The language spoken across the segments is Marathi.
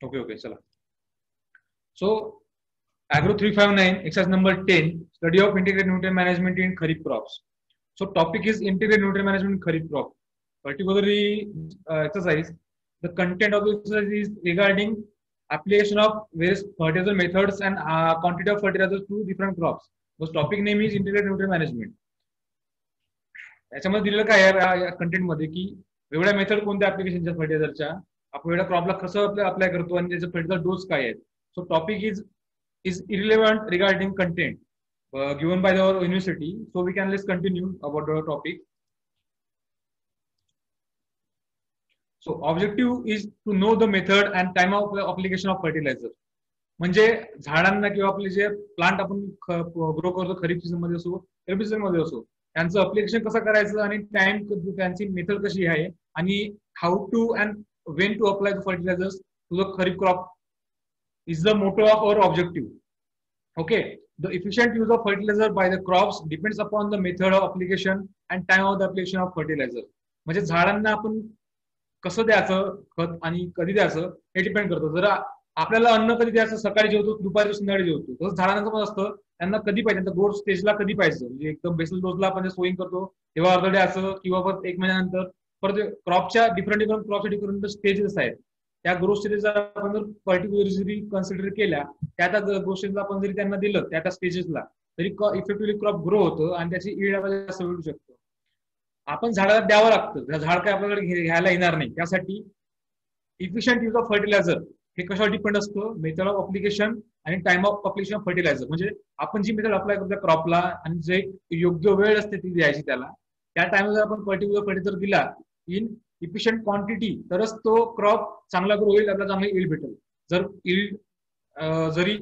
Okay, चला. So Agro 359 exercise number 10, study of integrated nutrient management in kharif crops. So topic is integrated nutrient management in kharif crop. Particularly exercise, the content of the exercise is regarding application of various fertilizer methods and quantity of fertilizers to different crops. So topic name is integrated nutrient management. याच्यामध्ये दिलेलं काय आहे या कंटेंट मध्ये की वेगळ्या मेथड कोणत्या ऍप्लिकेशनच्या फर्टिलायझरच्या आपण वेगळ्या क्रॉपला कसं अप्लाय करतो आणि त्याचं फर्टिलायझर डोस काय आहे. So topic is irrelevant regarding content given by our university. So we can let's continue about the topic. So objective is to know the method and time of application of fertilizer. म्हणजे झाडांना किंवा आपले जे प्लांट आपण ग्रो करतो खरीप सीझन मध्ये असो रब्बी सीझन मध्ये असो त्यांचं अप्लिकेशन कसं करायचं आणि टाइम त्यांची मेथड कशी आहे आणि how to and when to apply the fertilizers to the kharif crop is the motto of our objective. Okay, the efficient use of fertilizer by the crops depends upon the method of application and time of the application of fertilizer. म्हणजे झाडांना आपण कसं द्यायचं खत आणि कधी द्यायचं हे डिपेंड करतं. जर आपल्याला अन्न कधी द्यायचं सकाळी जेवतो दुपारी संध्याकाळी जेवतो तसं झाडांचं पण असतं त्यांना कधी पाहिजे त्यांचा ग्रोथ स्टेजला कधी पाहिजे म्हणजे एकदम बेसल डोसला आपण सोईंग करतो तेव्हा अर्ध द्यायचं किंवा परत 1 महिन्यानंतर परत क्रॉपच्या डिफरंट क्रॉपच्या डिफरंट स्टेजेस आहेत त्या ग्रोथ स्टेजेस आपण जर पर्टिक्युलरली कन्सिडर केल्या त्या गोष्टींना आपण जरी त्यांना दिलं त्या स्टेजेसला तरी इफेक्टिव्हली क्रॉप ग्रो होतं आणि त्याची ईल्ड आपल्याला जास्त मिळू शकतो. आपण झाडाला द्यावं लागतं झाड काय आपल्याकडे घ्यायला येणार नाही त्यासाठी इफिशियंट यूज ऑफ फर्टिलायझर हे कशावर डिपेंड असतं मेथड ऑफ अप्लिकेशन आणि time of application of fertilizer. म्हणजे आपण जी मेथड अप्लाय करतो क्रॉपला आणि जे योग्य वेळ असते ती द्यायची त्याला त्या टाइमला जर आपण पर्टिक्युलर फर्टिलायझर दिला इन इफिशियंट क्वांटिटी तरच तो क्रॉप चांगला ग्रो होईल आपल्याला चांगली ईल्ड भेटेल. जर ईल्ड जरी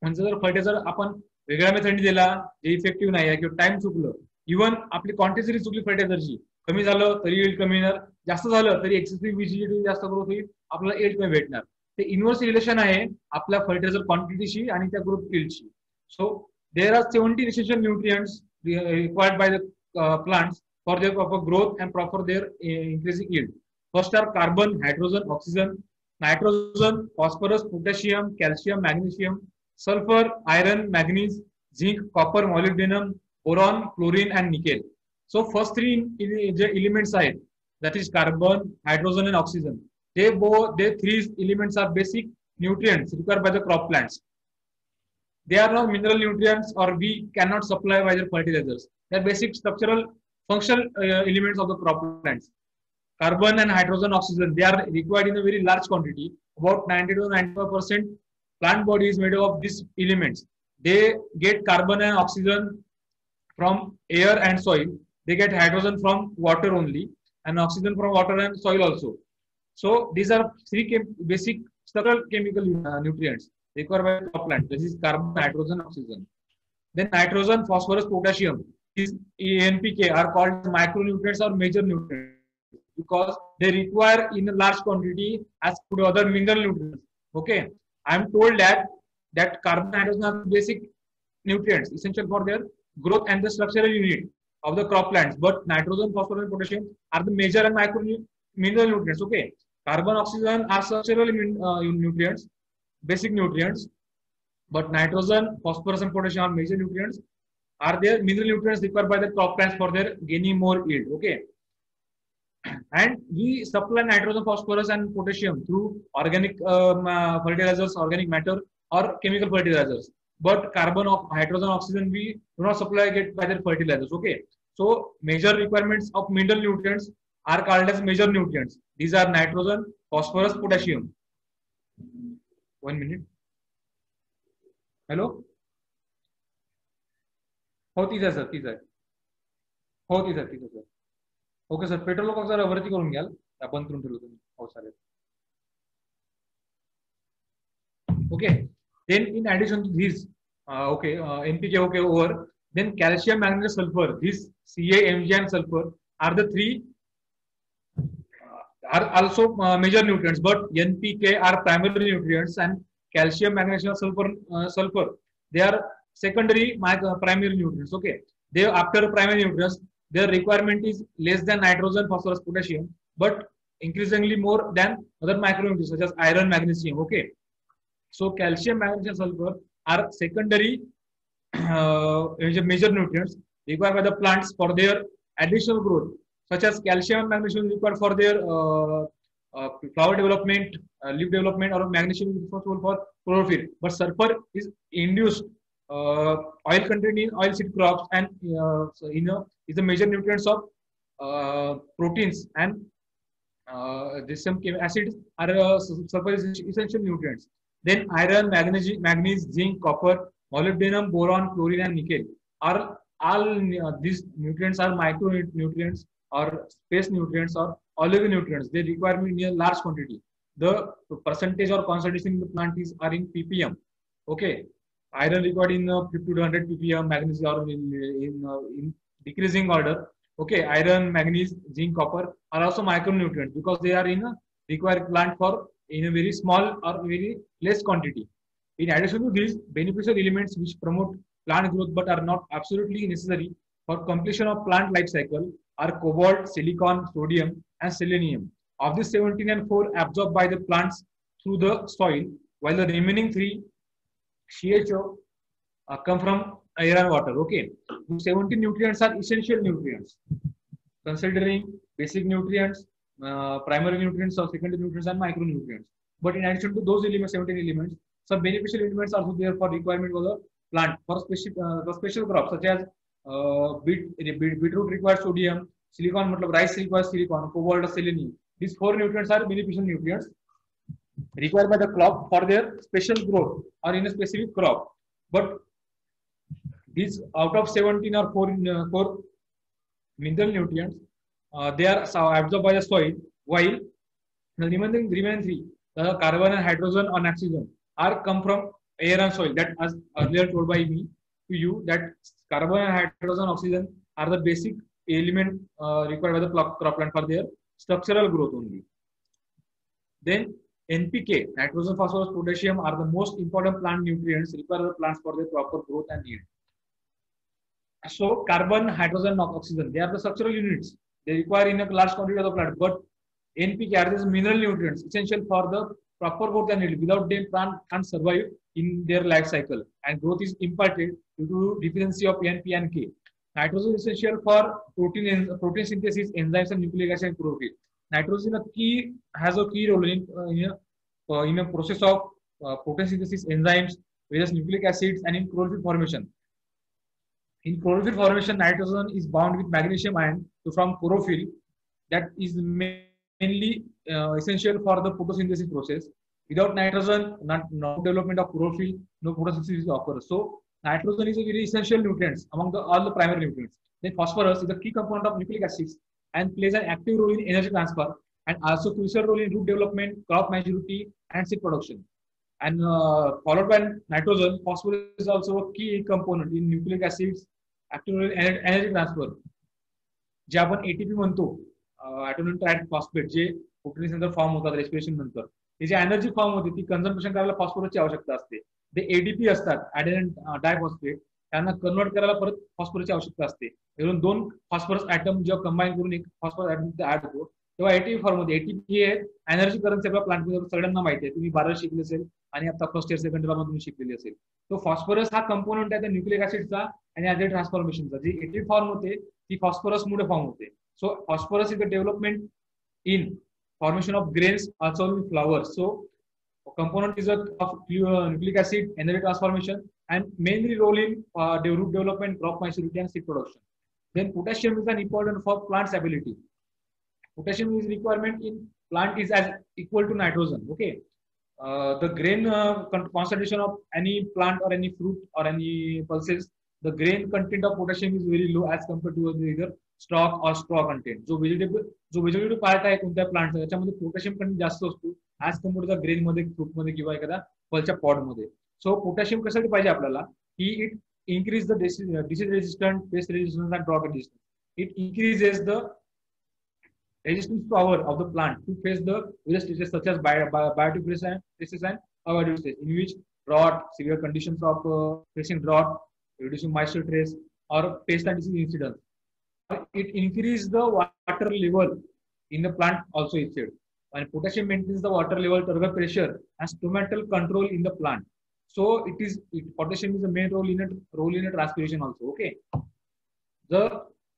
म्हणजे जर फर्टिलायझर आपण वेगळ्या मेथडने दिला जे इफेक्टिव्ह नाही आहे किंवा टाइम चुकलं इव्हन आपली क्वांटिटी जरी चुकली फर्टिलायझरची कमी झालं तरी ईल्ड कमी येणार जास्त झालं तरी एक्सेसिव्ह व्हिजिडिटी जास्त ग्रोथ होईल आपल्याला ईल्ड कमी भेटणार. ते इन्व्हर्स रिलेशन आहे आपल्या फर्टिलायझर क्वांटिटीशी आणि त्या ग्रोथ ईल्डशी. So there are 70 essential nutrients required by the plants for their proper growth and proper their increasing yield. First are carbon, hydrogen, oxygen, nitrogen, phosphorus, potassium, calcium, magnesium, sulfur, iron, manganese, zinc, copper, molybdenum, boron, chlorine and nickel. So first three elements are that is carbon, hydrogen and oxygen. They three elements are basic nutrients required by the crop plants. They are not mineral nutrients or we cannot supply by the fertilizers. They are basic structural functional elements of the crop plants. Carbon and hydrogen, oxygen, they are required in a very large quantity. About 90 to 95% plant body is made of these elements. They get carbon and oxygen from air and soil. They get hydrogen from water only and oxygen from water and soil also. So these are three basic structural chemical nutrients required by crop plant. This is carbon, hydrogen, oxygen. Then nitrogen, phosphorus, potassium. These NPK are called micronutrients or major nutrients because they require in a large quantity as per other mineral nutrients. Okay, I am told that carbon and hydrogen are basic nutrients essential for their growth and the structural unit of the crop plants. But nitrogen, phosphorus, and potassium are the major and micro mineral nutrients. Okay, carbon, oxygen are structural nutrients, basic nutrients, but nitrogen, phosphorus, and potassium are major nutrients. Are there mineral nutrients required by the crop plants for their gaining more yield? Okay, and we supply nitrogen, phosphorus, and potassium through organic fertilizers, organic matter, or chemical fertilizers. But carbon, hydrogen, oxygen we do not supply get by their fertilizers. Okay, so major requirements of mineral nutrients are called as major nutrients. These are nitrogen, phosphorus, potassium. 1 minute. Hello. हो तीच आहे सर तीच आहे हो तीच आहे sir. Okay sir petrol pump जरा वरती करून घ्याल आपण करून ठेवलं तुम्ही हो चालेल. Okay then in addition to this okay NPK okay over then calcium, magnesium, sulfur these Ca, Mg and sulfur are the three are also major nutrients but NPK are primary nutrients and calcium, magnesium, sulfur they are secondary primary nutrients. Okay, they after primary nutrients their requirement is less than nitrogen, phosphorus, potassium, but increasingly more than other micronutrients such as iron, magnesium. Okay, so calcium, magnesium, sulfur are secondary major nutrients required by the plants for their additional growth, such as calcium and magnesium required for their flower development, leaf development, or magnesium is responsible for chlorophyll. But sulfur is induced oil content in oilseed crops and is the major nutrients of proteins, and some acids are sulfur is essential nutrients. Then iron, manganese, zinc, copper, molybdenum, boron, chlorine, and nickel are all these nutrients are micronutrients or space nutrients or oligonutrients. They require in a large quantity. The percentage or concentration in the plant are in ppm. Okay, iron required in 50 to 100 ppm, magnesium are in decreasing order. Okay, iron, manganese, zinc, copper are also micronutrients because they are in a required plant for in a very small or very less quantity. In addition to these beneficial elements which promote plant growth but are not absolutely necessary for completion of plant life cycle are cobalt, silicon, sodium, and selenium. Of these, 17 and 4 absorbed by the plants through the soil, while the remaining 3 CHO come from air and water. Okay, 17 nutrients are essential nutrients, considering basic nutrients, primary nutrients, or secondary nutrients, and micronutrients. But in addition to those elements, 17 elements, some beneficial elements are also there for requirement of the plant for special crops such as beetroot requires sodium, silicon, rice requires silicon, cobalt, or selenium. These 4 nutrients are beneficial nutrients required by the crop for their special growth or in a specific crop. But these out of 17 or 4 mineral nutrients, they are absorbed by the soil, while the remaining 3, the carbon and hydrogen and oxygen, are come from air and soil. That, as earlier told by me to you, that carbon and hydrogen, oxygen are the basic element required by the crop plant for their structural growth only. Then NPK, nitrogen, phosphorus, potassium are the most important plant nutrients required by the plants for their proper growth and yield. So carbon, hydrogen, oxygen, they are the structural units. They require in a large quantity of the plant. But NPK are these mineral nutrients essential for the proper growth and yield. Without them, plant can't survive in their life cycle, and growth is impacted due to deficiency of N, P, and K. Nitrogen is essential for protein synthesis, enzymes, and nucleic acid and chlorophyll. Nitrogen has a key role in a process of protein synthesis, enzymes, various nucleic acids, and in chlorophyll formation. In chlorophyll formation, nitrogen is bound with magnesium ion to form chlorophyll. That is mainly essential for the photosynthesis process. Without nitrogen, no development of chlorophyll, no photosynthesis occurs. So nitrogen is a very essential nutrient among all the primary nutrients. Then phosphorus is a key component of nucleic acids and plays an active role in energy transfer and also crucial role in root development, crop maturity, and seed production. And followed by nitrogen, phosphorus is also a key component in nucleic acids, active role in energy transfer. जे आपण एटीपी म्हणतो, ॲटोमिक ट्रायड फॉस्फेट, जे प्रोटीन्स नंतर फॉर्म होतात रेस्पिरेशन नंतर, ही जी एनर्जी फॉर्म होते ती कन्झम्पशन करायला फॉस्फरसची आवश्यकता असते. ते एडीपी असतात, ॲडेनाईन डायफॉस्फेट, त्यांना कन्वर्ट करायला परत फॉस्फरसची आवश्यकता असते. म्हणून 2 फॉस्फरस ॲटम जेव्हा कंबाईन करून एक फॉस्फरस ॲटम ऍड होतो तेव्हा एटीपी फॉर्म होते. एटीपी हे एनर्जी करन्सी आपल्या प्लांटमध्ये सगळ्यांना माहिती आहे, तुम्ही 12 शिकले असेल आणि आता फर्स्ट इयर सेकंड इयरला तुम्ही शिकलेली असेल. तो फॉस्फरस हा कंपोनंट आहे त्या न्यूक्लिक ऍसिडचा आणि ॲसिड ट्रान्सफॉर्मेशनचा. जी एटीपी फॉर्म होते ती फॉस्फरस मुळे फॉर्म होते. So phosphorus is the development in formation of grains also in flowers. So component is of nucleic acid, energy transformation, and mainly role in root development, crop maturity, and seed production. Then potassium is an important for plant stability. Potassium is requirement in plant is as equal to nitrogen. Okay, the grain concentration of any plant or any fruit or any pulses, the grain content of potassium is very low as compared to either stalk or straw content. जो व्हेजिटेटिव्ह पार्ट आहे कोणत्या प्लांटचा त्याच्यामध्ये पोटॅशियम कंटेंट जास्त असतो as compared to the grain मध्ये, फ्रूट मध्ये किंवा एखाद्या फळच्या पॉड मध्ये. सो पोटॅशियम कशासाठी पाहिजे आपल्याला की it increase the disease resistant, pest resistance and drought resistance. It increases the resistance power of the plant to face the various diseases such as biotic disease and abiotic disease, in which drought, severe conditions of facing drought, reducing moisture trace, or pest and disease incidence. It increases the water level in the plant also is said. And potassium maintains the water level, turgor pressure, and stomatal control in the plant. So potassium is a main role in a transpiration also. Okay. The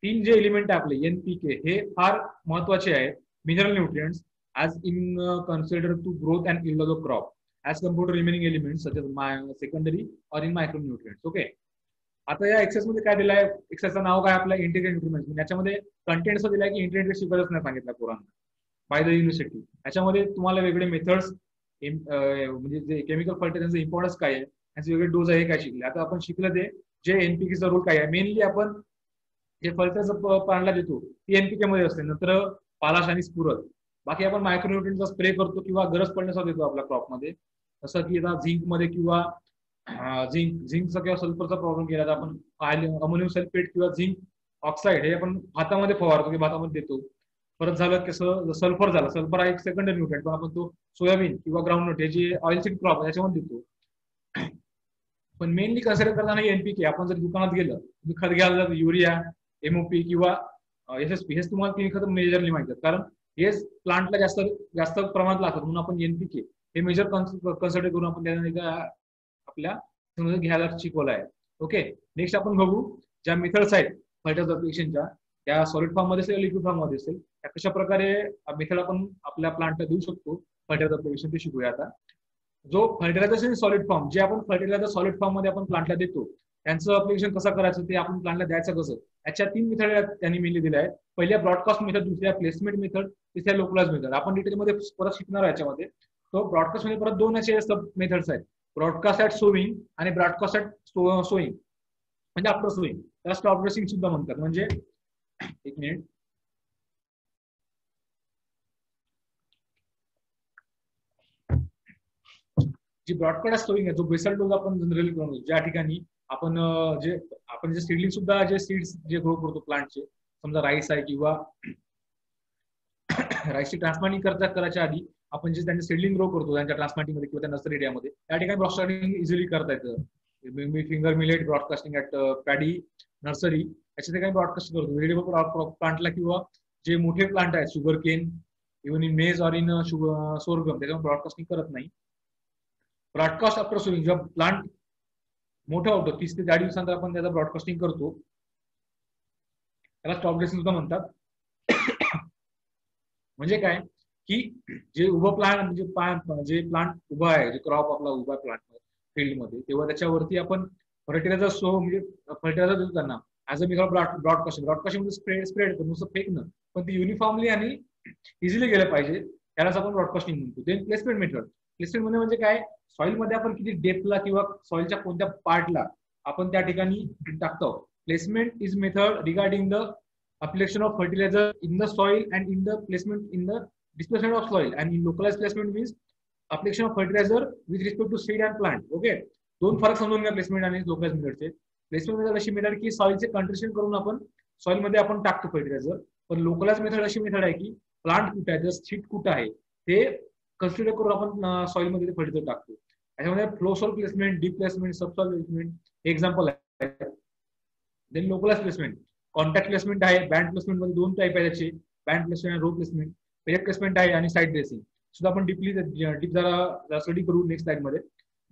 तीन जे एलिमेंट आहे आपले NPK हे फार महत्वाचे आहेत, mineral nutrients as in considered to growth and yield of the crop as compared to remaining elements such as secondary or in micronutrients. Okay. आता या एक्सरसाइज मध्ये काय दिलाय, एक्सरसाइजचं नाव काय आपलं इंटिग्रेटेड न्यूट्रिएंट्स. याच्यामध्ये कंटेंट असं दिलाय की इंटिग्रेटेड शिकायलाच नाही सांगितलं पोरांना बाय द युनिव्हर्सिटी. याच्यामध्ये तुम्हाला वेगळे मेथड्स म्हणजे जे केमिकल फर्टिलायझरचं इम्पॉर्टन्स काय आहे, त्याचे वेगळे डोज आहे काय शिकले. आता आपण शिकलं ते जे एनपीकेचा रोल काय आहे. मेनली आपण जे फर्टिलायझर प्लांटला देतो ती एनपीके मध्ये असते, नंतर पालाश आणि स्फुरद. बाकी आपण मायक्रोन्यूट्रिएंटचा स्प्रे करतो किंवा गरज पडण्याचा देतो आपल्या क्रॉपमध्ये. जसं की आता झिंक मध्ये किंवा झिंकचा किंवा सल्फरचा प्रॉब्लेम केला तर आपण अमोनियम सल्फेट किंवा झिंक ऑक्साईड हे आपण भातामध्ये फवारतो की भातामध्ये देतो. परत झालं कसं सल्फर झालं, सल्फर हा एक सेकंडरी न्यूट्रिएंट, पण आपण तो सोयाबीन किंवा ग्राउंडनट हे जे ऑइल सीड क्रॉप त्याच्यामध्ये देतो. पण मेनली कन्सिडर करताना एनपीके आपण जर दुकानात गेलं तुम्ही खत घ्यायला युरिया, एमओपी किंवा एसएसपी हेच तुम्हाला तीन खत मेजरली माहिती आहेत, कारण हेच प्लांटला जास्त जास्त प्रमाणात लागतात. म्हणून आपण एनपीके हे मेजर कन्सिडर करून आपण त्याला आपल्या घ्यायला शिकवलं आहे. ओके. नेक्स्ट आपण बघू ज्या मेथड्स आहेत फर्टिलायझर अप्लिकेशनच्या, त्या सॉलिड फॉर्म मध्ये असेल, लिक्विड फॉर्म मध्ये असेल, त्या कशा प्रकारे मेथड आपण आपल्या प्लांटला देऊ शकतो फर्टिलायझर अप्लिकेशन ते शिकूया. आता जो फर्टिलायझर सॉलिड फॉर्म जे आपण फर्टिलायझर सॉलिड फॉर्म मध्ये आपण प्लांटला देतो त्यांचं अप्लिकेशन कसं करायचं ते आपण प्लांटला द्यायचं कसं, याच्या तीन मेथड त्यांनी मेनली दिल्या आहेत. पहिल्या ब्रॉडकास्ट मेथड, दुसऱ्या प्लेसमेंट मेथड, तिसऱ्या लोकलाइज मेथड. आपण डिटेलमध्ये परत शिकणार आहे याच्यामध्ये. तो ब्रॉडकास्ट मध्ये परत दोन असे सब मेथड्स आहेत, ब्रॉडकास्ट ऍट सोविंग आणि ब्रॉडकास्ट ऍट सोईंग म्हणजे आफ्टर सोईंग. त्याला स्टॉप ड्रेसिंग सुद्धा म्हणतात. म्हणजे एक मिनिट, जी ब्रॉडकास्ट सोईंग आहे जो बेसल डोज आपण जनरली करतो, ज्या ठिकाणी आपण जे सीडलिंग सुद्धा जे सीड्स जे ग्रो करतो प्लांटचे, समजा राईस आहे किंवा राईसची ट्रान्सप्लांटिंग करायच्या आधी आपण जे त्यांचे सीडलिंग ग्रो करतो त्यांच्या ट्रान्सप्लांटिंग मध्ये किंवा त्या नर्सरी एरियामध्ये, त्या ठिकाणी ब्रॉडकास्टिंग इझिली करता येतं. मी finger millet broadcasting at paddy nursery याच्या ठिकाणी ब्रॉडकास्ट करतो. व्हेजिटेबल प्लांटला किंवा जे मोठे प्लांट आहेत शुगर केन, इव्हन इन मेज ऑर इन सोरगम, त्याच्यावर ब्रॉडकास्टिंग करत नाही. ब्रॉडकास्ट आफ्टर सोइंग जेव्हा प्लांट मोठा होतो 30 ते 40 दिवसांतर आपण त्याचा ब्रॉडकास्टिंग करतो, त्याला स्टॉप ड्रेसिंग सुद्धा म्हणतात. म्हणजे काय की जे उभं प्लांट म्हणजे जे प्लांट उभा आहे, जे क्रॉप आपला उभा प्लांट फील्ड मध्ये, तेव्हा त्याच्यावरती आपण फर्टिलायझर म्हणजे फर्टिलायझर देतो त्यांना ऍज अ मेथड ब्रॉडकास्टिंग मध्ये स्प्रेड करून नुसतं फेकणं, पण ती युनिफॉर्मली आणि इझिली गेलं पाहिजे, त्यालाच आपण ब्रॉडकास्टिंग म्हणतो. Then placement method. प्लेसमेंट म्हणजे काय, सॉइल मध्ये आपण किती डेप्थला किंवा सॉइलच्या कोणत्या पार्टला आपण त्या ठिकाणी टाकतो. Placement is method regarding the application of fertilizer in the soil and in the placement in the displacement of soil, and in localized placement means application of fertilizer with respect to seed and plant. Okay, दोन फरक समजून घ्या प्लेसमेंट आणि लोकलाइज मेथडचे. प्लेसमेंट मेथड अशी मेथड की सॉइलचे कंट्रीब्युशन करून आपण सॉइल मध्ये आपण टाकतो फर्टिलायझर, पण लोकलाइज मेथड अशी मेथड आहे की प्लांट कुठे आहे, सीड कुठे आहे ते कन्सिडर करून आपण सॉइल मध्ये फर्टिलायझर टाकतो. त्याच्यामध्ये flow soil placement, deep placement, subsoil placement example आहे. Then localise placement, contact placement आहे. बँड प्लेसमेंट मध्ये दोन टाईप आहे त्याचे, बँड प्लेसमेंट आणि रो प्लेसमेंट. पेलेट प्लेसमेंट आहे आणि साईड ड्रेसिंग सुद्धा आपण डीप जरा स्टडी करू नेक्स्ट स्लाइड मध्ये.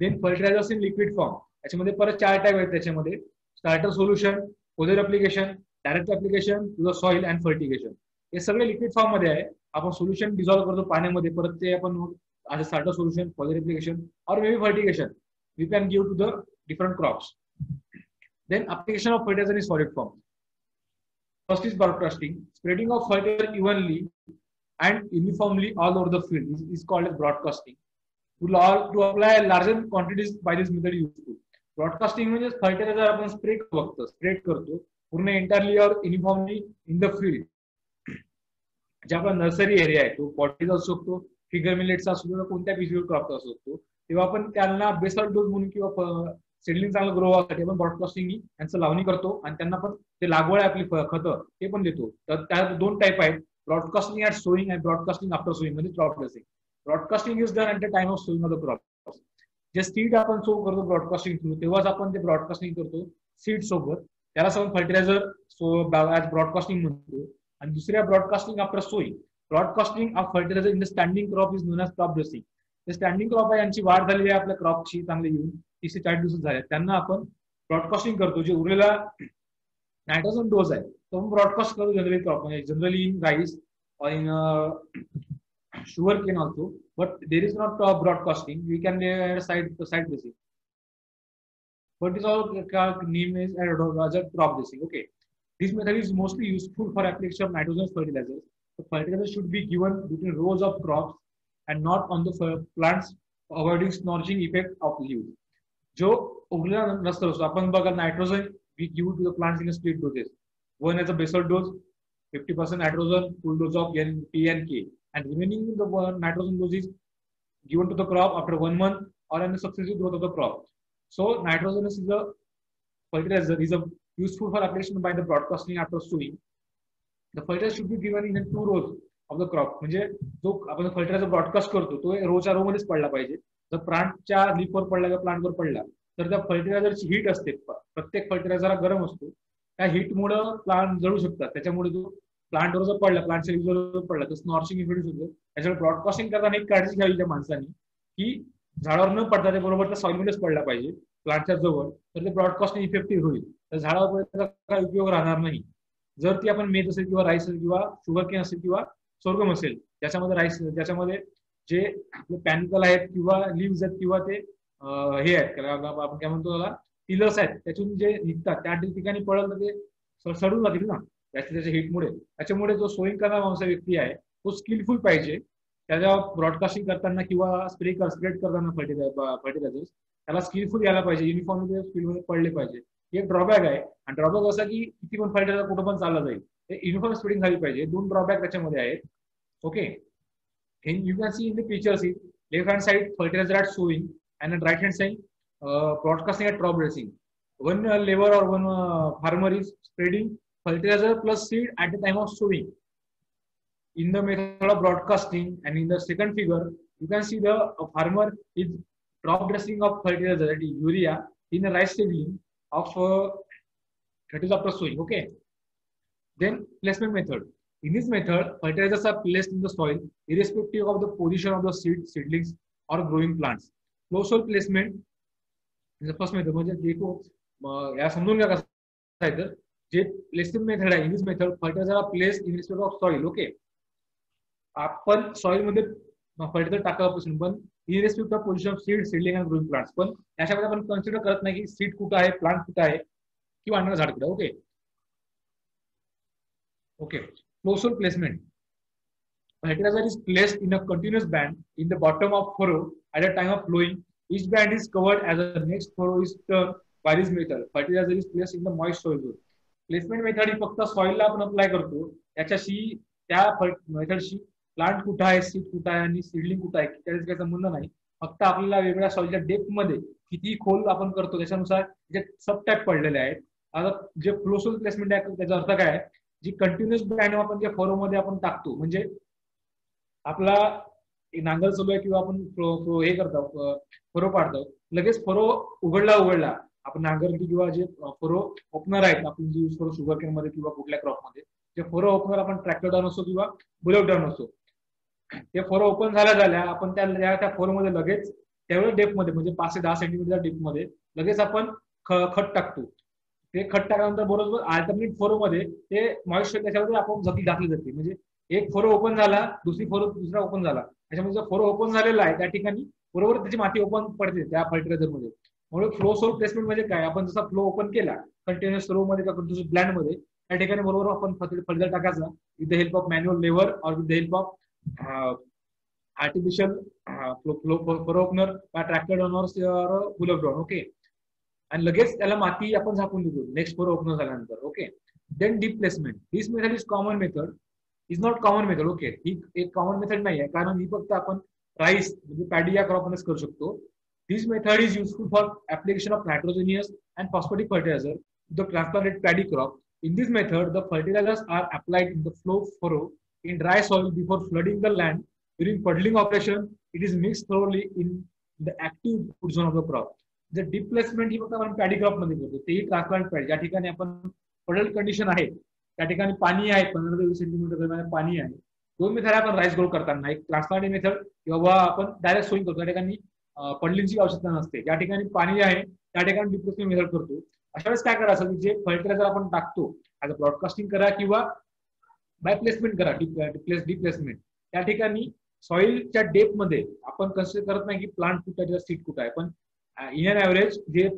Then fertilizers in liquid form, याच्यामध्ये परत 4 टाईप आहेत. त्याच्यामध्ये starter solution, foliar application, direct application, to the soil and fertigation. हे सगळे लिक्विड फॉर्म मध्ये आहे. आपण सोल्युशन डिझॉल्व्ह करतो पाण्यामध्ये, परत ते आपण as a starter solution, foliar application or may be fertigation we can give to the different crops. Then application of fertiliser in solid form. First is broadcasting. Spreading of fertilizer evenly and uniformly all over the field is called as broadcasting. To apply larger quantities by this method useful. Broadcasting म्हणजे फर्टिलायझर आपण स्प्रेड करतो पूर्ण एंटायरली और युनिफॉर्मली इन द फील्ड. जे आपला नर्सरी एरिया आहे तो पॉटीज असू शकतो, फिगर मिलेट्स असू शकतो, कोणत्या पिशवीवर क्रॉप असू शकतो, तेव्हा आपण त्यांना बेसल डोस म्हणून किंवा सीडलिंग चांगलं ग्रो व्हासाठी आपण ब्रॉडकास्टिंग यांचं लावणी करतो आणि त्यांना पण ते लागवड आहे आपली खतं ते पण देतो. तर त्या दोन टाईप आहेत, ब्रॉडकास्टिंग ऍट सोईंग आणि ब्रॉडकास्टिंग आफ्टर सोईंग म्हणजे crop dressing. Broadcasting is done at the time of sowing of the crop. जे सीड आपण सो करतो ब्रॉडकास्टिंग थ्रू, तेव्हाच आपण ते ब्रॉडकास्टिंग करतो सीड सोबत, त्याला आपण फर्टिलायझर ऍज ब्रॉडकास्टिंग म्हणतो. आणि दुसऱ्या broadcasting after sowing. Broadcasting of fertiliser in the standing crop is known as crop dressing. जे स्टँडिंग क्रॉप आहे यांची वाढ झालेली आहे आपल्या क्रॉपची चांगली येऊन 30 ते 40 दिवस झाले, त्यांना आपण ब्रॉडकास्टिंग करतो. जे उरलेला नायट्रोजन डोज आहे तो ब्रॉडकास्ट करतो जनरली क्रॉप, म्हणजे generally in rice or in sugar cane also, but there is not broadcasting. We can side dressing, but this all name is as a crop dressing. Okay, this method is mostly useful for application of nitrogen fertilizers. The fertilizer should be given between rows of crops and not on the plants, avoiding scorching effect of leaves. जो उगलेला नसतो आपण बघा nitrogen we give to the plants in a split doses. One as a basal dose, 50% nitrogen, full dose of N, P and K, and remaining the nitrogen dose is given to the crop after 1 month or in the successive growth of the crop. So nitrogen is the fertilizer is a useful for application by the broadcasting after sowing. The fertilizer should be given in 2 rows of the crop. म्हणजे जो आपण फर्टिलायझर ब्रॉडकास्ट करतो तो रोच्या रो मध्येच पडला पाहिजे. जर प्लांटच्या लीफवर पडला किंवा प्लांटवर पडला तर त्या फर्टिलायझरची हीट असते, प्रत्येक फर्टिलायझर हा गरम असतो, त्या हीटमुळे प्लांट जळू शकतात. त्याच्यामुळे जो प्लांटवर जर पडला, प्लांटच्या लीफवर पडला तर स्नॉर्चिंग इफेक्ट होतो. त्याच्यामुळे ब्रॉडकास्टिंग करताना एक काळजी घ्यावी त्या माणसांनी की झाडावर न पडता ते बरोबर त्या सॉइलमध्येच पडला पाहिजे प्लांटच्या जवळ, तर ते ब्रॉडकास्टिंग इफेक्टिव्ह होईल. तर झाडावर त्याचा काही उपयोग राहणार नाही. जर ती आपण मेज असेल किंवा राईस असेल किंवा शुगर केन असेल किंवा सोर्गम असेल, ज्याच्यामध्ये राईस ज्याच्यामध्ये जे आपले पॅनिकल आहेत किंवा लिव्स आहेत किंवा ते हे आहेत आपण काय म्हणतो त्याला टिलर्स आहेत, त्यातून जे निघतात त्या ठिकाणी पडलं तर ते सडून जातील ना त्याच्या हिटमुळे. त्याच्यामुळे जो सोईंग करणारा माणसा व्यक्ती आहे तो स्किलफुल पाहिजे. त्याच्या ब्रॉडकास्टिंग करताना किंवा स्प्रेड करताना फर्टिलायझर्स त्याला स्किलफुल यायला पाहिजे, युनिफॉर्म स्किलमध्ये पडले पाहिजे. एक ड्रॉबॅक आहे, आणि ड्रॉबॅक असा की किती पण फर्टिलायझर कुठं पण चालला जाईल, ते युनिफॉर्म स्प्रेडिंग झाली पाहिजे. 2 ड्रॉबॅक त्याच्यामध्ये आहेत. Okay, you can see in the pictures is left hand side fertilizer at sowing and right hand side broadcasting at crop dressing. One laborer or one farmer is spreading fertilizer plus seed at the time of sowing. In the method of broadcasting and in the second figure you can see the farmer is crop dressing of fertilizer, that is urea, in a rice seedling of that is after sowing. Okay, then placement method. In this method, fertilizers are placed in the soil irrespective of the position of the seedlings or growing plants. Flow soil placement is the first method. म्हणजे देखो या समजून घ्या कसं आहे तर जे प्लेसमेंट मेथड आहे, in this method fertilizer are placed in respect of soil. Okay, आपण सॉइल मध्ये फर्टिलायझर टाकापासून पण in respect of position of seedling and growing plants, पण याच्यामध्ये आपण कन्सिडर करत नाही की सीड कुठं आहे, प्लांट कुठं आहे किंवा अन्य झाड कुठं. Okay okay, flow soil placement. Fertilizer is placed in a continuous band in the bottom of furrow at a time of flowing. Each band is covered as the next furrow is turned by this method. Fertilizer is placed in the moist soil zone. Placement method ही फक्त सॉइल ला आपण अप्लाय करतो. त्याच्याशी त्या मेथडशी प्लांट कुठं आहे, सीड कुठं आहे आणि सीडलिंग कुठं आहे त्याचा काही संबंध नाही. फक्त आपल्याला वेगळ्या सॉइलच्या डेप्थ मध्ये किती खोल आपण करतो त्याच्यानुसार जे सब टाईप पडलेले आहेत. आता जे फ्लो सोइल प्लेसमेंट आहे त्याचा अर्थ काय आहे, जी कंटिन्युअस बँड आपण त्या फरो मध्ये आपण टाकतो, म्हणजे आपला नांगर चालू आहे किंवा आपण हे करतो फरो पाडतो, लगेच फरो उघडला आपण नांगर किंवा जे फरो ओपनर आहेत आपण जे यूज करू शुगर केन मध्ये किंवा कुठल्या क्रॉप मध्ये, जे फरो ओपनर आपण ट्रॅक्टर डाऊन असतो किंवा बुलेट डाऊन असतो, ते फरो ओपन झाल्या आपण त्या फरो मध्ये लगेच तेवढ्या डेप्थ मध्ये म्हणजे 5 ते 10 सेंटीमीटर डेप्थ मध्ये लगेच आपण खत टाकतो. ते खत टाकल्यानंतर बरोबर अल्टरनेट फोरो मध्ये ते मॉइश्चर त्याच्यामध्ये आपण घातली जाते. म्हणजे एक फोरो ओपन झाला, दुसरा ओपन झाला, त्याच्यामध्ये जो फोरो ओपन झालेला आहे त्या ठिकाणी बरोबर त्याची माती ओपन पडते त्या फर्टिलायझर मध्ये. म्हणून फ्लो सोल प्लेसमेंट म्हणजे काय, आपण जसा फ्लो ओपन केला कंटिन्युअस रो मध्ये किंवा कंटिन्युअस ब्लँड मध्ये त्या ठिकाणी बरोबर आपण फर्टिलायझर टाकायचा with the help of manual lever or with the help of artificial furrow opener किंवा tractor drawn bullock drawn. Okay, आणि लगेच त्याला माती आपण झाकून देतो नेक्स्ट फोरो ओपन झाल्यानंतर. Okay, then deep placement. This method is common method, is not common method. Okay, ही एक कॉमन मेथड नाही आहे, कारण ही फक्त आपण राईस म्हणजे पॅडी या क्रॉप मध्येच करू शकतो. This method is useful for application of nitrogenous and phosphatic fertiliser the transplanted paddy crop. In this method, the fertilizers are applied in the flow furrow in dry soil before flooding the land. During puddling operation, it is mixed thoroughly in the active root zone of the crop. The deep placement ही फक्त आपण पॅडी क्रॉप मध्ये करतो, तेही ट्रान्सप्लांट पॅडी ज्या ठिकाणी आपण पडल कंडिशन आहे त्या ठिकाणी पाणी आहे, 15 ते 20 सेंटीमीटर पाणी आहे, दोन मेथड आहे आपण राईस ग्रो करताना, एक ट्रान्सप्लांटिंग मेथड किंवा आपण डायरेक्ट सोईंग करतो. त्या ठिकाणी पडलिंगची आवश्यकता नसते. ज्या ठिकाणी पाणी आहे त्या ठिकाणी डिप्लेसमेंट मेथड करतो. अशा वेळेस काय करायचं की जे फर्टिलायझर आपण टाकतो ऍज अ ब्रॉडकास्टिंग करा किंवा बाय प्लेसमेंट करा, डिप्लेसमेंट, त्या ठिकाणी सॉइलच्या डेप मध्ये आपण कन्सिडर करत नाही की प्लांट कुठे आहे, सीट कुठे आहे, पण इन अन ऍव्हरेज जे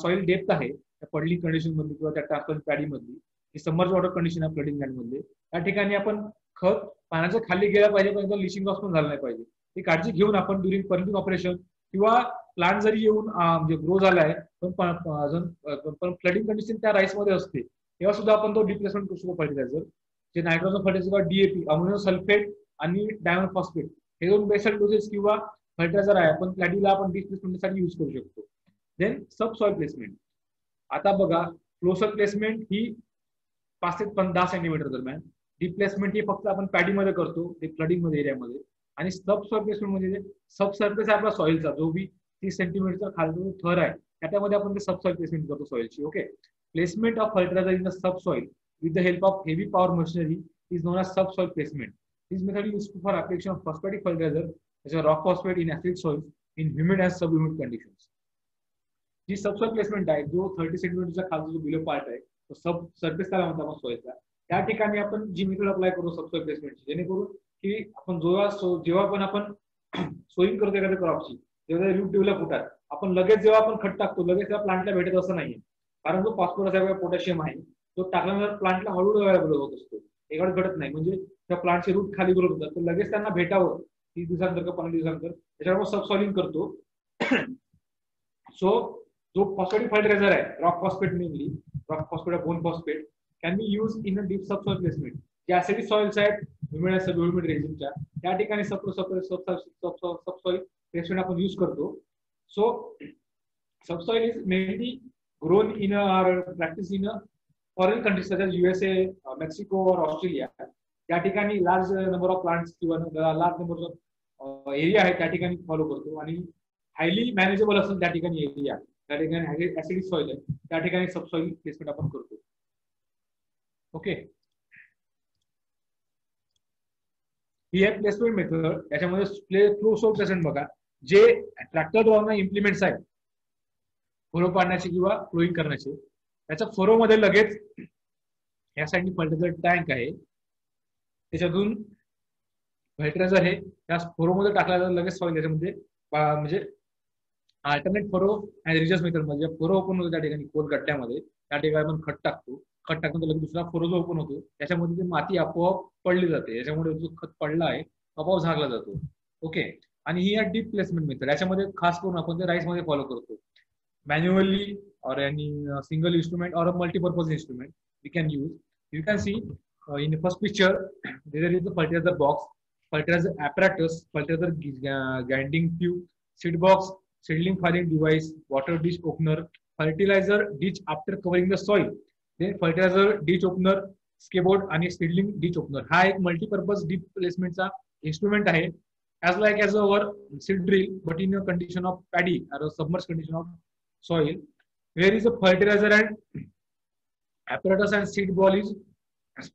सॉइल डेप्थ आहे त्या पडलिंग कंडिशन मध्ये किंवा त्या ट्रान्सप्लांट पॅडी मधली, समर्ज वॉटर कंडिशन आहे फ्लडिंग लँड मध्ये, त्या ठिकाणी आपण खत पाण्याच्या खाली गेला पाहिजे पण लिशिंग लॉस पण झाला नाही पाहिजे. ही काळजी घेऊन आपण ड्युरिंग पर्लिंग ऑपरेशन किंवा प्लांट जरी येऊन म्हणजे ग्रो झालाय पण फ्लडिंग कंडिशन त्या राईस मध्ये असते, तेव्हा सुद्धा आपण तो डिप्लेसमेंट करू शकतो फर्टिलायझर. जे nitrogen fertilizer DAP, ammonium sulphate आणि डायमंड फॉस्फेट हे दोन बेसल डोसेस किंवा फर्टिलायझर आहे आपण प्लॅडीला आपण डिप्लेसमेंटसाठी यूज करू शकतो. देन सब सॉइल प्लेसमेंट. आता बघा क्लोजर प्लेसमेंट ही 5 ते 10 सेंटीमीटर दरम्यान, डिप्लेसमेंट ही फक्त आपण पॅडीमध्ये करतो ते फ्लडिंग मध्ये एरियामध्ये, आणि सब सॉइल प्लेसमेंट म्हणजे सब सरफेस आहे आपला सॉइलचा जो भी 30 सेंटीमीटरचा खालचा थर आहे त्याच्यामध्ये आपण ते सब सॉइल प्लेसमेंट करतो सॉइलची. Okay, placement of fertiliser in the subsoil with the help of heavy power machinery is known as subsoil placement. This method is used for application of phosphatic fertilizer such as rock phosphate in acidic soils in humid and subhumid conditions. जी सबसॉइल प्लेसमेंट आहे जो 30 सेंटीमीटरच्या खालचा जो बिलो पार्ट आहे तो सब सरफेस त्याला म्हणतो आपण सॉइलचा, त्या ठिकाणी आपण जी मेथड अप्लाय करू सबसॉइल प्लेसमेंटची, जेणेकरून की आपण जेव्हा पण आपण सोईंग करतो एखाद्या क्रॉपची, तेव्हा रूट डेव्हलप होतात, आपण लगेच जेव्हा आपण खत टाकतो लगेच त्या प्लांटला भेटत असं नाहीये, कारण जो फॉस्फरस आहे पोटॅशियम आहे तो टाकल्यानंतर प्लांटला हळूहळू अवेलेबल होत असतो, एकाच घडत नाही. म्हणजे त्या प्लांटचे रूट खाली ग्रोथ होतात तर लगेच त्यांना भेटावं 30 दिवसानंतर का 15 दिवसानंतर, त्याच्यामुळे सबसॉइलिंग करतो. सो जो फॉस्फेटिक फर्टिलायझर आहे rock phosphate, mainly rock phosphate bone phosphate, can be use in a deep subsoil placement. जे ऍसिडिक सॉइल्स आहेत ह्युमिड रेजिमच्या त्या ठिकाणी सबसॉइल प्लेसमेंट आपण यूज करतो. So subsoil is mainly grown in practice in foreign countries such as USA, Mexico और ऑस्ट्रेलिया. त्या ठिकाणी लार्ज नंबर ऑफ प्लांट्स किंवा लार्ज नंबर ऑफ एरिया आहे त्या ठिकाणी फॉलो करतो, आणि हायली मॅनेजेबल असेल त्या ठिकाणी एरिया, त्या ठिकाणी ऍसिडिक सॉइल आहे त्या ठिकाणी सबसॉइल प्लेसमेंट आपण करतो. ओके, ही आहे प्लेसमेंट मेथड. त्याच्यामध्ये फ्लो सॉइल प्लेसमेंट बघा, जे ट्रॅक्टरद्वारे इम्प्लिमेंट्स आहेत फरो पाडण्याचे किंवा फ्लोईंग करण्याचे, त्याच्या फरोमध्ये लगेच या साईडनी फर्टिलायझर टँक आहे, त्याच्यातून फर्टिलायझर हे त्या फरोमध्ये टाकला लगेच सॉइल त्याच्यामध्ये म्हणजे अल्टरनेट फरो अँड रिजस मेथड म्हणजे फरो ओपन होतो त्या ठिकाणी खोल गड्ड्यामध्ये, त्या ठिकाणी आपण खत टाकतो, खत टाकून लगेच दुसरा फरो जो ओपन होतो त्याच्यामध्ये ती माती आपोआप पडली जाते, याच्यामुळे जो खत पडला आहे आपोआप झाकला जातो. ओके, आणि ही आहे डीप प्लेसमेंट मेथड. याच्यामध्ये खास करून आपण ते राईस मध्ये फॉलो करतो, manually or any single instrument or a multi-purpose instrument we can use. You can see in the first picture there is the fertilizer box, fertilizer apparatus, fertilizer grinding tube, seed box, seedling filing device, water dish opener, fertilizer dish after covering the soil, then fertilizer dish opener, scabbard आणि seedling dish opener. हा एक multi-purpose deep placement चा instrument आहे, as like as our seed drill but in a condition of paddy or a submerged condition of soil, where is the fertilizer and apparatus and seed ball is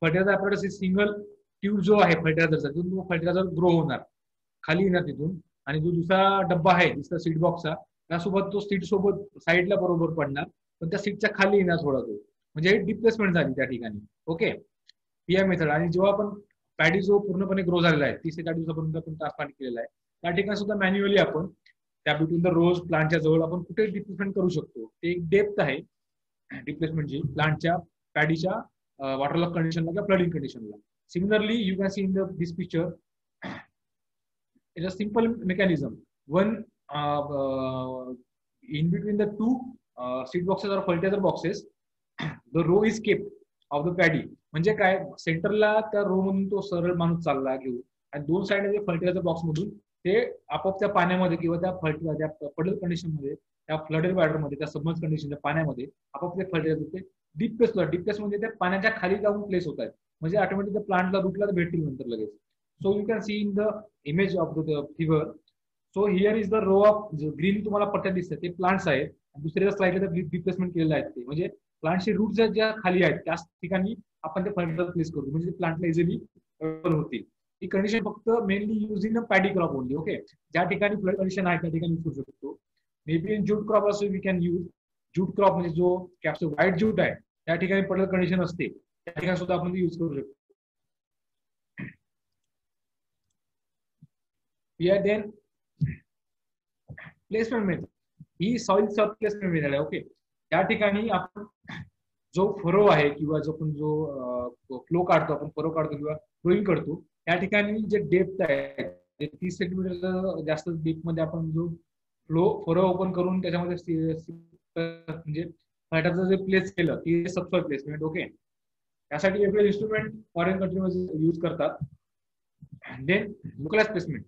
fertilizer apparatus is single tube जो आहे फर्टिलायझरचा तिथून फर्टिलायझर ग्रो होणार खाली येणार तिथून, आणि जो दुसरा डब्बा आहे दुसरा सीड बॉक्सचा त्यासोबत तो सीड सोबत साईडला बरोबर पडणार, पण त्या सीडच्या खाली येणार थोडा तो, म्हणजे डिप्लेसमेंट झाली त्या ठिकाणी. ओके, ही आहे मेथड. आणि जेव्हा आपण पॅडी जो पूर्णपणे ग्रो झालेला आहे 30 ते 40 दिवसापर्यंत आपण ट्रान्सप्लांट केलेला आहे त्या ठिकाणी सुद्धा मॅन्युअली आपण त्या बिटवीन द रोज प्लांटच्या जवळ आपण कुठे डिप्लेसमेंट करू शकतो. ते एक डेप्थ आहे डिप्लेसमेंटची प्लांटच्या पॅडीच्या वॉटरलॉक कंडिशनला किंवा फ्लडिंग कंडिशनला. Similarly you can see in this picture it a simple mechanism. One in between the two seed boxes or fertilizer boxes the row is kept of the paddy. म्हणजे काय, सेंटरला त्या रो मधून तो सरळ माणूस चालला घेऊन आणि दोन साईडला फर्टिलायझर बॉक्स मधून ते आपोआप त्या पाण्यामध्ये किंवा त्या पडल कंडिशन मध्ये त्या फ्लडेड वॉटर मध्ये त्या सबमर्ज कंडिशनच्या पाण्यामध्ये आपोआप ते फर्टिलायझर ते डीप म्हणजे त्या पाण्याच्या खाली जाऊन प्लेस होत आहेत, म्हणजे ऑटोमॅटिक त्या प्लांटला रूटला भेटतील नंतर लगेच. So you can see in the image of the figure. So here is the row of green तुम्हाला पट्ट्या दिसतात ते प्लांट्स आहेत, दुसऱ्या स्लाइडला डिप्लेसमेंट केलेलं आहे ते म्हणजे प्लांटचे रूट ज्या खाली आहेत त्याच ठिकाणी आपण ते फर्टिलायझर प्लेस करतो म्हणजे प्लांटला इझिली होतील. ही कंडिशन फक्त mainly use in paddy crop only. Okay, ज्या ठिकाणी फ्लड कंडिशन आहे त्या ठिकाणी यूज करू शकतो. May be in jute crop असो we can use. Jute crop म्हणजे जो कॅप्स व्हाईट ज्यूट आहे त्या ठिकाणी पडल कंडिशन असते त्या ठिकाणी सुद्धा आपण यूज करू शकतो. देन प्लेसमेंट मेथड ही सॉइल सब प्लेसमेंट मेथड आहे. ओके, त्या ठिकाणी आपण जो फरो आहे किंवा जो आपण जो फ्लो काढतो, आपण फरो काढतो किंवा फ्लोईंग करतो, त्या ठिकाणी जे डेप्थ आहे 30 सेंटीमीटर जास्त डीप मध्ये आपण जो फरो ओपन करून त्याच्यामध्ये म्हणजे फायटरचं जे प्लेस केलं ते सबसॉइल प्लेसमेंट. ओके, त्यासाठी वेगवेगळे इन्स्ट्रुमेंट फॉरेन कंट्रीमध्ये यूज करतात. Then localise placement.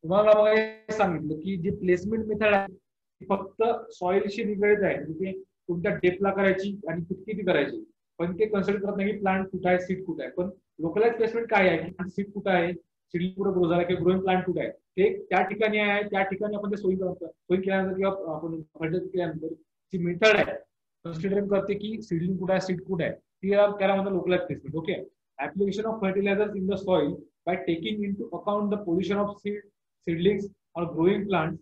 तुम्हाला मग सांगितलं की जी प्लेसमेंट मेथड आहे ती फक्त सॉइलशी निगडीत आहे, म्हणजे ते कोणत्या डेपला करायची आणि किती करायची, पण ते कन्सिडर करत नाही की प्लांट कुठं आहे, सीड कुठं आहे. पण लोकलाइज प्लेसमेंट काय आहे की सीड कुठं आहे, सीड कुठं ग्रो झाला किंवा ग्रोइंग प्लांट कुठं आहे ते त्या ठिकाणी आहे, त्या ठिकाणी आपण ते सोयी केल्यानंतर किंवा आपण फर्टिलायझर केल्यानंतर जी मेथड आहे कन्सिडर करते की सीडलिंग कुठं आहे, सीड कुठं आहे, ती त्याला म्हणतात localize placement. Okay, application of fertilizers in the soil by taking into account the position of seedlings or growing plants.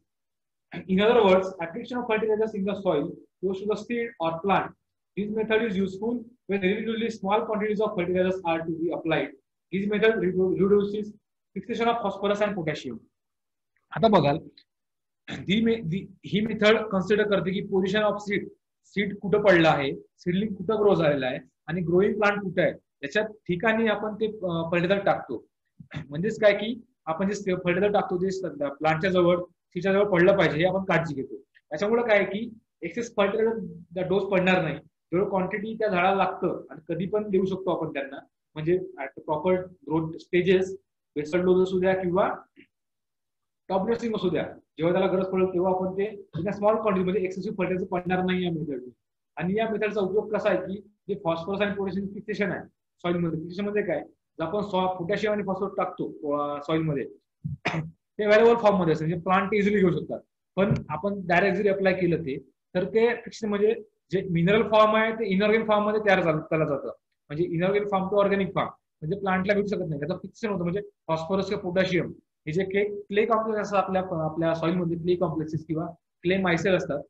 In other words, application of fertilizers in the soil goes to the seed or plant. This method is useful when relatively small quantities of fertilizers are to be applied. This method reduces fixation of phosphorus and potassium. आता बघाल ही मेथड कन्सिडर करते की पोझिशन ऑफ सीड कुठं पडलं आहे, सीडलिंग कुठं ग्रो झालेला आहे आणि ग्रोईंग प्लांट कुठं आहे त्याच्या ठिकाणी आपण ते फर्टिलायझर टाकतो. म्हणजेच काय की आपण जे फर्टिलायझर टाकतो ते प्लांटच्या जवळ सीडच्या जवळ पडलं पाहिजे हे आपण काळजी घेतो. त्याच्यामुळे काय की एक्सेस फर्टिलायझर डोस पडणार नाही, जेवढं क्वांटिटी त्या झाडाला लागतं आणि कधी पण देऊ शकतो आपण त्यांना, म्हणजे proper growth stages, basal dose असू द्या किंवा टॉप ड्रेसिंग असू द्या, जेव्हा त्याला गरज पडेल तेव्हा आपण ते स्मॉल क्वांटिटीमध्ये एक्सेसिव्ह फर्टिलायझर पडणार नाही या मेथडने. आणि या मेथडचा उपयोग कसा आहे की जे फॉस्फरस आणि पोटॅशियम फिक्सेशन आहे सॉइलमध्ये, फिक्सेशन मध्ये काय आपण पोटॅशियम आणि फॉस्फरस टाकतो सॉइल मध्ये ते व्हेरिएबल फॉर्म मध्ये असते, म्हणजे प्लांट इझिली घेऊ शकतात. पण आपण डायरेक्ट जरी अप्लाय केलं तर ते फिक्सेशन म्हणजे जे मिनरल फॉर्म आहे ते इनऑर्गॅनिक फॉर्म मध्ये तयार केलं जातं. म्हणजे inorganic form to organic form म्हणजे प्लांटला भेटू शकत नाही, त्याचं फिक्सेशन होतं. म्हणजे फॉस्फरस किंवा पोटॅशियम हे जे क्ले कॉम्प्लेक्स असतात आपल्या सॉइल मध्ये, क्ले कॉम्प्लेक्सेस किंवा क्ले मायसेल असतात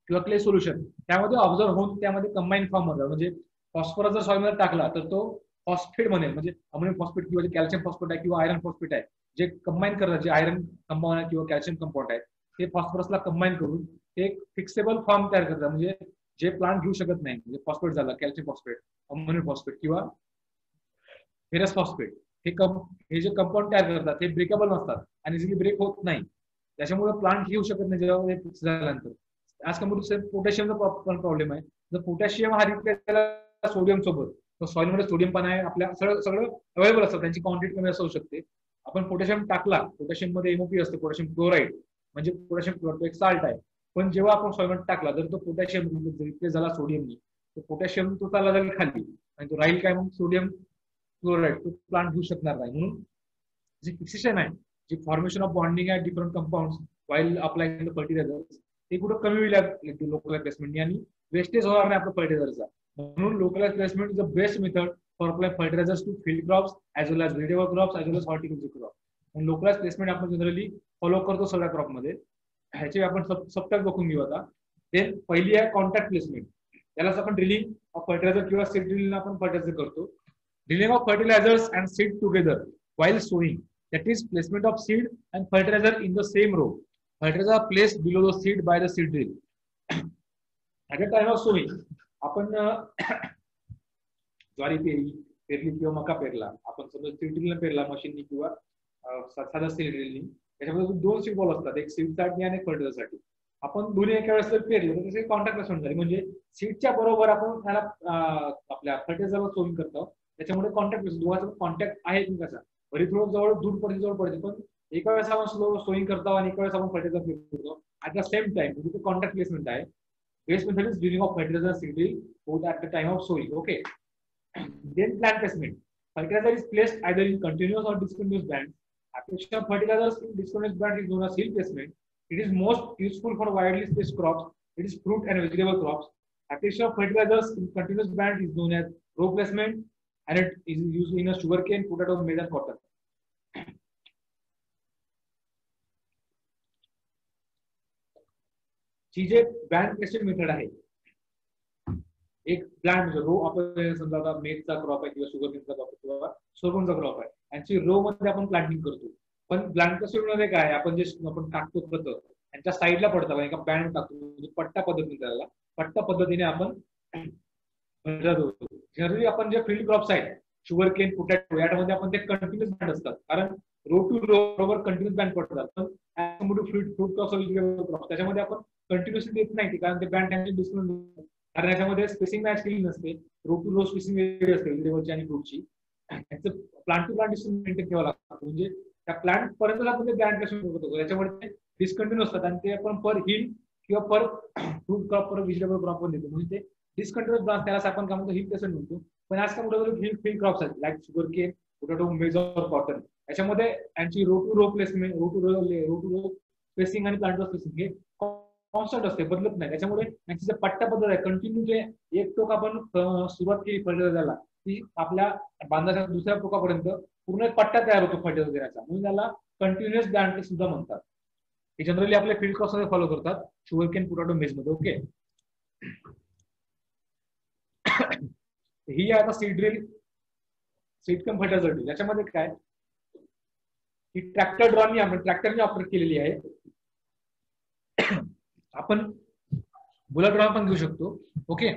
किंवा क्ले सोल्युशन, त्यामध्ये ऑब्झर्व होऊन त्यामध्ये कंबाईन फॉर्म मध्ये, म्हणजे फॉस्फरस जर सॉइल मध्ये टाकला तर तो फॉस्फेट बनेल, म्हणजे अमोनियम फॉस्फेट किंवा जे कॅल्शियम फॉस्फेट आहे किंवा आयरन फॉस्फेट आहे, जे कंबाईन करतात, जे आयरन कंपाऊंड आहे किंवा कॅल्शियम कंपाऊंड आहे ते फॉस्फरसला कंबाईन करून ते एक फिक्सेबल फॉर्म तयार करतात. म्हणजे जे प्लांट घेऊ शकत नाही, म्हणजे फॉस्फेट झालं, कॅल्शियम फॉस्फेट, अमोनियम फॉस्फेट किंवा फेरस फॉस्फेट, हे जे कंपाऊंड तयार करतात हे ब्रेकेबल नसतात आणि इझिली ब्रेक होत नाही, त्याच्यामुळे प्लांट घेऊ शकत नाही जेव्हा ते फिक्स झाल्यानंतर. आज कम्प्युटर पोटॅशियमचा प्रॉब्लेम आहे. जर पोटॅशियम हा रिप्लेस केला सोडियम सोबत, तर सॉइल मध्ये सोडियम पण आहे, आपल्या सगळं अवेलेबल असतं, त्यांची क्वांटिटी कमी असू शकते. आपण पोटॅशियम टाकला, पोटॅशियम मध्ये एमओपी असते, पोटॅशियम क्लोराईड, म्हणजे पोटॅशियम क्लोराईड एक साल्ट आहे. पण जेव्हा आपण सॉइल मध्ये टाकला जर तो पोटॅशियम रिप्लेस झाला सोडियमनी, तर पोटॅशियम तो चालला जाईल खाली आणि तो राहील काय मग सोडियम क्लोराईड, तो प्लांट घेऊ शकणार नाही. म्हणून जे फिक्सेशन आहे, जे फॉर्मेशन ऑफ बॉन्डिंग आहे different compounds while applying the fertilizers, ते कुठं कमी होईल लोकलाइज प्लेसमेंट आणि वेस्टेज होणार नाही आपलं फर्टिलायझरचा. म्हणून localize placement is the best method for apply fertilizers to field crops as well as vegetable crops as well as horticulture crop. Localize placement आपण जनरली फॉलो करतो सगळ्या क्रॉप मध्ये. ह्याचे आपण सबटाईप बघून घेऊ आता. देन पहिली आहे कॉन्टॅक्ट प्लेसमेंट, त्यालाच आपण ड्रिलिंग ऑफ फर्टिलायझर किंवा सीड ड्रिलिंग आपण फर्टिलायझर करतो. Drilling of fertilizers and seed together while sowing, that is placement of seed and fertilizer in the same row. Fertilizer placed below the seed by the seed drill. At the time of sowing, आपण ज्वारी पेरली किंवा मका पेरला, आपण समजा सीड ड्रिलने पेरला मशीननी किंवा साधा सीड ड्रिलनी, त्याच्यामध्ये दोन सीड बॉल असतात, एक सीड साठी आणि एक फर्टिलायझर साठी. आपण दोन्ही एका वेळेस पेरले तर त्याचे कॉन्टॅक्ट प्लेसमेंट झाली, म्हणजे सीडच्या बरोबर आपण त्याला आपल्या फर्टिलायझरवर सोविंग करतो, त्याच्यामुळे कॉन्टॅक्ट दोघांचा कॉन्टॅक्ट आहे की कसा, बरी थोडं जवळ दूर पडते जवळ पडते, पण एका वेळेस आपण स्लो सोईंग करतो आणि एका वेळेस आपण फर्टिलायझर प्लेस करतो ऍट द सेम टाइम, म्हणजे कॉन्टॅक्ट प्लेसमेंट आहे. Best method is drilling of fertilizer seed both at the time of sowing. Okay, then plant placement. Fertilizer is placed either in continuous or discontinuous bands. Application of fertilizers in discontinuous band is known as hill placement. It is most useful for widely spaced crops. It is fruit and vegetable crops. Application of fertilizers in continuous band is known as row placement. and it is used in a sugarcane, potato, maize and cotton. ही जे बँड प्लेसमेंट मेथड आहे, एक प्लांट रो आपण समजा आता मेथचा क्रॉप आहे किंवा शुगरकेनचा क्रॉप आहे किंवा सोयाबीनचा क्रॉप आहे, यांची रो मध्ये आपण प्लांटिंग करतो. पण प्लांट प्लेसमेंट मध्ये काय आपण जे आपण टाकतो खत त्यांच्या साईडला पडतात, एका बँड टाकतो, म्हणजे पट्टा पद्धतीने त्याला पट्टा पद्धतीने आपण जनरली आपण जे फील्ड क्रॉप्स आहेत शुगर केन, पोटॅटो, यामध्ये आपण ते कंटिन्युअस बँड असतात, कारण रो टू रो बरोबर कंटिन्युअस बँड पडतात. पण फ्रूट क्रॉप्स त्याच्यामध्ये आपण कंटिन्युअसली देत नाही, कारण ते बँड त्यांची डिस्टन्स, कारण याच्यामध्ये स्पेसिंग मॅच केली नसते. रो टू रो स्पेसिंग वेगळी असते व्हेजिटेबलची आणि फ्रूटची. त्याचं plant to plant distance maintain ठेवावं लागतं, म्हणजे त्या प्लांट पर्यंत आपण ते बँड प्लेसमेंट करतो. त्याच्यामुळे ते डिस्कंटिन्यू असतात आणि ते आपण पर हिल किंवा पर फ्रूट क्रॉप, पर व्हेजिटेबल क्रॉप पण देतो, म्हणजे ते डिस्कंटिन्यूअस ब्रांच, त्याला आपण काय म्हणतो हिल प्लेसमेंट म्हणतो. पण आज काय म्हणतो हिल फील्ड क्रॉप्स आहेत like sugarcane, potato, maize or cotton, याच्यामध्ये यांची row to row placement, row to row spacing आणि प्लांट स्पेसिंग हे कॉन्स्टंट असते, बदलत नाही. त्याच्यामुळे यांची जे पट्टा पद्धत आहे, कंटिन्यू जे एक टोक आपण सुरुवात केली फर्टिलायझरला, ती आपल्या बांधाच्या दुसऱ्या टोकापर्यंत पूर्ण पट्टा तयार होतो फर्टिलायझर देण्याचा, म्हणून त्याला कंटिन्युअस बँड सुद्धा म्हणतात. हे जनरली आपल्या फील्ड क्रॉप्स मध्ये फॉलो करतात शुगर केन, पोटॅटो, मेज मध्ये. ओके, ही आहे आता seed drill, seed cum fertilizer drill. याच्यामध्ये काय ही ट्रॅक्टर ड्रॉनी आपण ट्रॅक्टरने ऑपरेट केलेली आहे. आपण बुलेट ड्रॉन पण घेऊ शकतो. ओके,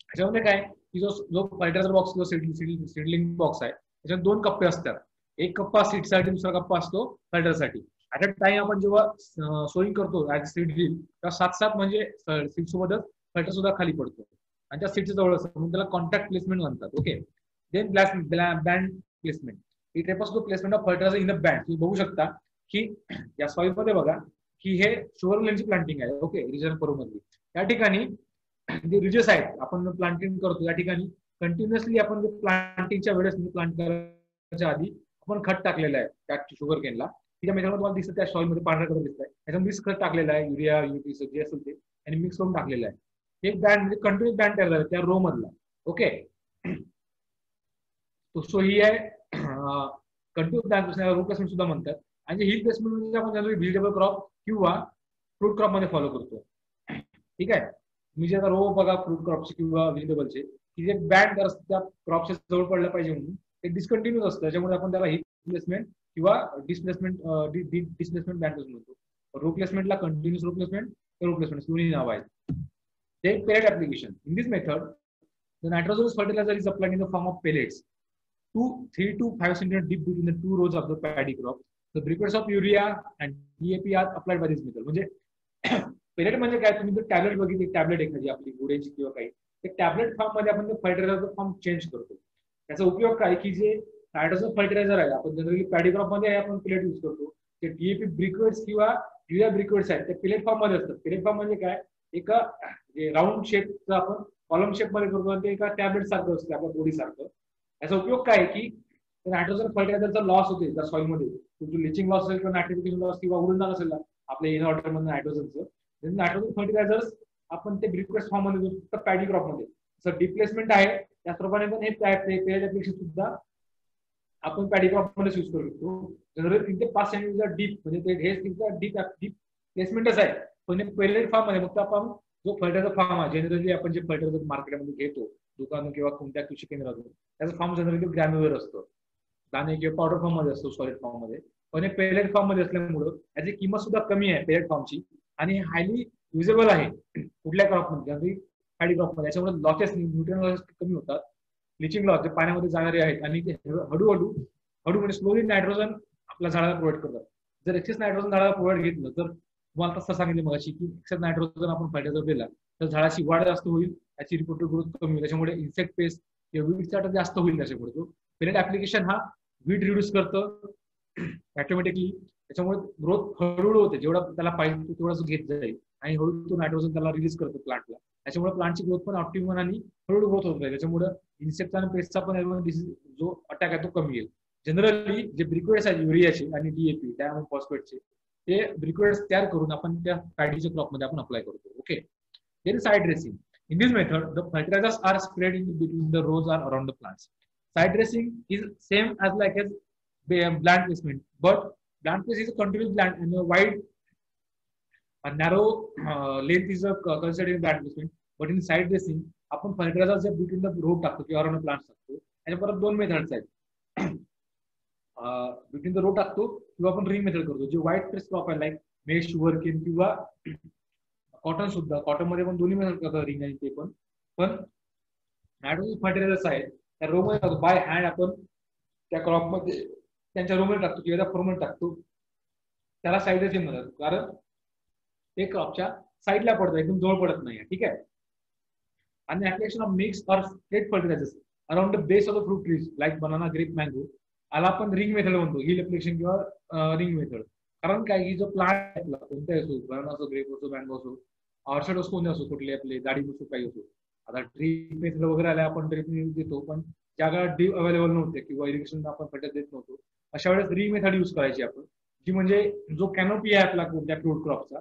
त्याच्यामध्ये काय की जो फर्टिलायझर बॉक्स, जो सीडलिंग बॉक्स आहे, त्याच्यात दोन कप्पे असतात. एक कप्पा सीडसाठी, दुसरा कप्पा असतो फर्टिलायझरसाठी. ऍट अ टाइम आपण जेव्हा सोईंग करतो ऍज सीड ड्रिल, तेव्हा साथ म्हणजे सीड सोबतच फर्टिलायझर सुद्धा खाली पडतो आणि त्या सीडच्या जवळ असतं, म्हणून त्याला कॉन्टॅक्ट प्लेसमेंट म्हणतात. Okay, then band placement, it refers to placement of fertiliser in the band. तुम्ही बघू शकता की या सॉइल मध्ये बघा की हे शुगरकेनची प्लांटिंग आहे. ओके, रिजन करू मधली या ठिकाणी जे रिजेस आहेत आपण प्लांटिंग करतो, या ठिकाणी कंटिन्युअसली आपण प्लांटिंगच्या वेळेस, प्लांट करायच्या आधी आपण खत टाकलेलं आहे त्या शुगरकेनला. त्या मेथडमध्ये तुम्हाला दिसतं त्या सॉइल मध्ये पांढरा कलर दिसत आहे, त्याच्यामध्ये खत टाकलेलं आहे, युरिया, युपी जे असेल ते, आणि मिक्स करून टाकलेलं आहे. एक बँड म्हणजे कंटिन्युअस बँड तयार झाला त्या रो मधला. ओके, सो ही आहे कंटिन्युअस बँड, रो प्लेसमेंट सुद्धा म्हणतात. आणि हिल प्लेसमेंट म्हणजे आपण जनरली व्हेजिटेबल क्रॉप किंवा फ्रूट क्रॉप मध्ये फॉलो करतो. ठीक आहे, मी जे आता रो बघा फ्रूट क्रॉपचे किंवा व्हेजिटेबलचे, की जे बँड त्या क्रॉपच्या जवळ पडलं पाहिजे म्हणून ते डिस्कंटिन्यूअस असतं, त्याच्यामुळे आपण त्याला हिल प्लेसमेंट किंवा डिस्प्लेसमेंट बँड म्हणतो. रो प्लेसमेंटला कंटिन्युअस रो प्लेसमेंट दोन्ही नाव आहेत. Then pellet application. In this method, the nitrogenous fertilizer is applied in the form of pellets, 3 to 5 centimeters deep between the two rows of the paddy crop. The briquettes of urea and DAP are applied by this method. म्हणजे पेलेट म्हणजे काय, तुम्ही जर टॅबलेट बघितली, टॅबलेट एखादी आपली गुडेची किंवा काही, ते टॅबलेट फॉर्म मध्ये आपण फर्टिलायझरचा फॉर्म चेंज करतो. त्याचा उपयोग काय की जे नायट्रोजन फर्टिलायझर आहे, आपण जनरली पॅडी क्रॉप मध्ये आपण पेलेट युज करतो. ते DAP ब्रिक्वेट्स किंवा युरिया ब्रिक्वेट्स आहेत, ते पेलेट फॉर्म मध्ये असतात. पेलेट फॉर्म म्हणजे काय, एका राऊंड शेपचं आपण कॉलम शेप मध्ये करतो आणि ते एका टॅबलेट सारखं असतं आपल्या बॉडी सारखं. याचा उपयोग काय की नायट्रोजन फर्टिलायझरचा लॉस होते त्या सॉइल मध्ये, लिचिंग लॉस असेल किंवा नायट्रोजन लॉस किंवा उडून असेल आपल्या इन ऑर्डर मध्ये नायट्रोजनचं, नायट्रोजन फर्टिलायझर्स आपण ते ब्रिक्वेट्स फॉर्म मध्ये देतो पॅडी क्रॉप मध्ये. जसं डिप्लेसमेंट आहे त्याचप्रमाणे पण हे पेलेट ऍप्लिकेशन सुद्धा आपण पॅडी क्रॉप मध्ये यूज करू शकतो. जनरली 3 ते 5 सेंटीमीटर डीप, म्हणजे हे डीप प्लेसमेंटच आहे. पण पेलेट फॉर्म मध्ये फक्त आपण जो फर्टिलायझर फॉर्म आहे, जनरली आपण जे फर्टिलायझर मार्केटमध्ये घेतो दुकान किंवा कोणत्या कृषी केंद्रातून, त्याचा फॉर्म जनरली ग्रॅन्युलर असतो, दाणे किंवा पावडर फॉर्म मध्ये असतो, सॉलिड फॉर्म मध्ये. पण हे पेलेट फॉर्म मध्ये असल्यामुळं याची किंमत सुद्धा कमी आहे पेलेट फॉर्मची, आणि हायली युजेबल आहे कुठल्या क्रॉप मध्ये, जनरली पॅडी क्रॉप मध्ये. याच्यामुळे लॉसेस, न्यूट्रिएंट लॉसेस कमी होतात. लिचिंग लॉस जे पाण्यामध्ये जाणारे आहेत आणि ते हळूहळू म्हणजे स्लोली नायट्रोजन आपल्या झाडाला प्रोव्हाइड करतात. जर एक्सेस नायट्रोजन झाडाला प्रोव्हाइड घेतलं तर तुम्हाला तसं सांगितलं मगाशी की एक्सेस नायट्रोजन आपण फर्टिलायझर दिला तर झाडाची वाढ जास्त होईल, त्याची रिपोर्टेड ग्रोथ कमी होईल, त्याच्यामुळे इन्सेक्ट पेस्ट किंवा वीड चार्टर जास्त होईल. त्याच्यामुळे तो पेलेट ऍप्लिकेशन हा वीड रिड्यूस करतं ऑटोमॅटिकली, त्याच्यामुळे ग्रोथ हळूहळू होते, जेवढा त्याला पाहिजे तेवढाच घेत जाईल आणि हळूहळू तो नायट्रोजन त्याला रिलीज करतो प्लांटला. त्याच्यामुळे प्लांटची ग्रोथ पण ऑप्टिमम आणि हळूहळू ग्रोथ होत जाईल. त्याच्यामुळे इन्सेक्ट आणि पेस्टचा पण जो अटॅक आहे तो कमी येईल. जनरली जे ब्रिक्वेट्स आहेत युरियाचे आणि DAP त्यामुळे फॉस्फेटचे, ते ब्रिक्वेट्स तयार करून आपण त्या पॅडीच्या क्रॉप मध्ये आपण अप्लाय करतो. Okay, then side dressing. In this method, the fertilizers are spread in between the rows or around the plants. Side dressing is same as like as plant placement, but plant place is a continuous plant and a wide, a narrow length is a considered in plant placement. But in side dressing, आपण fertilizers between the row टाकतो किंवा around the plants टाकतो. आणि परत दोन मेथड्स आहेत. बिटवीन द रो टाकतो किंवा आपण रिंग मेथड करतो. जे व्हाईट प्रेस क्रॉप आहे लाईक मेश, शुगरकेन किंवा कॉटन सुद्धा, कॉटन मध्ये पण दोन्ही मेथड करतात, रिंग आणि ते पण नायट्रोजन फर्टिलायझर्स आहेत त्या रो मध्ये टाकतो. बाय हँड आपण त्या क्रॉप मध्ये त्यांच्या रो मध्ये टाकतो किंवा त्या फ्रो मध्ये टाकतो. त्याला साईड ड्रेसिंग म्हणतात, कारण ते क्रॉपच्या साईडला पडतं, एकदम जवळ पडत नाही. ठीक आहे. आणि application of mix or straight fertilizers around the base of the fruit trees like banana, grape, mango, याला आपण रिंग मेथड म्हणतो, हिल ऍप्लिकेशन किंवा रिंग मेथड. कारण काय की जो प्लांट आहे कोणताही असो, बनाना असो, ग्रेप असो, मँगो असो, ऑर्चर्ड असो, कोणते असो, कुठले आपले दाढी असो, काही असो. आता ड्रीप मेथड वगैरे आल्या, आपण ड्रीप देतो, पण ज्या काळात ड्रीप अवेलेबल नव्हते किंवा इरिगेशन आपण फर्टिलायझर देत नव्हतो, अशा वेळेस रिंग मेथड युज करायची आपण, जी म्हणजे जो कॅनोपी आहे आपला कोणत्या फ्रूट क्रॉपचा,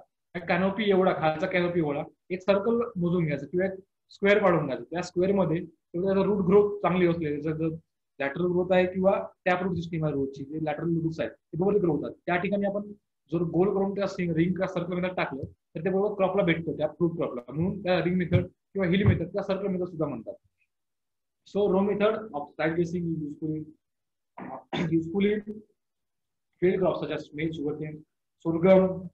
कॅनोपी एवढा, खालचा कॅनोपी एवढा एक सर्कल मोजून घ्यायचं किंवा एक स्क्वेअर काढून घ्यायचं. त्या स्क्वेअर मध्ये रूट ग्रोथ चांगली असले, लॅटरल ग्रोथ आहे किंवा त्या फ्रूट सिस्टीम आहे रोडची, जे लॅटरल रूट्स आहेत ते बरोबर ग्रो होतात. त्या ठिकाणी आपण जर गोल करून त्या रिंग का सर्कल मेथड टाकलं तर ते बरोबर क्रॉपला भेटतं, त्या फ्रूट क्रॉपला. म्हणून त्या रिंग मेथड किंवा हिल मेथड त्या सर्कल मेथड सुद्धा म्हणतात. So row method of side dressing usefully field crops such as maize, sugarcane, sorghum,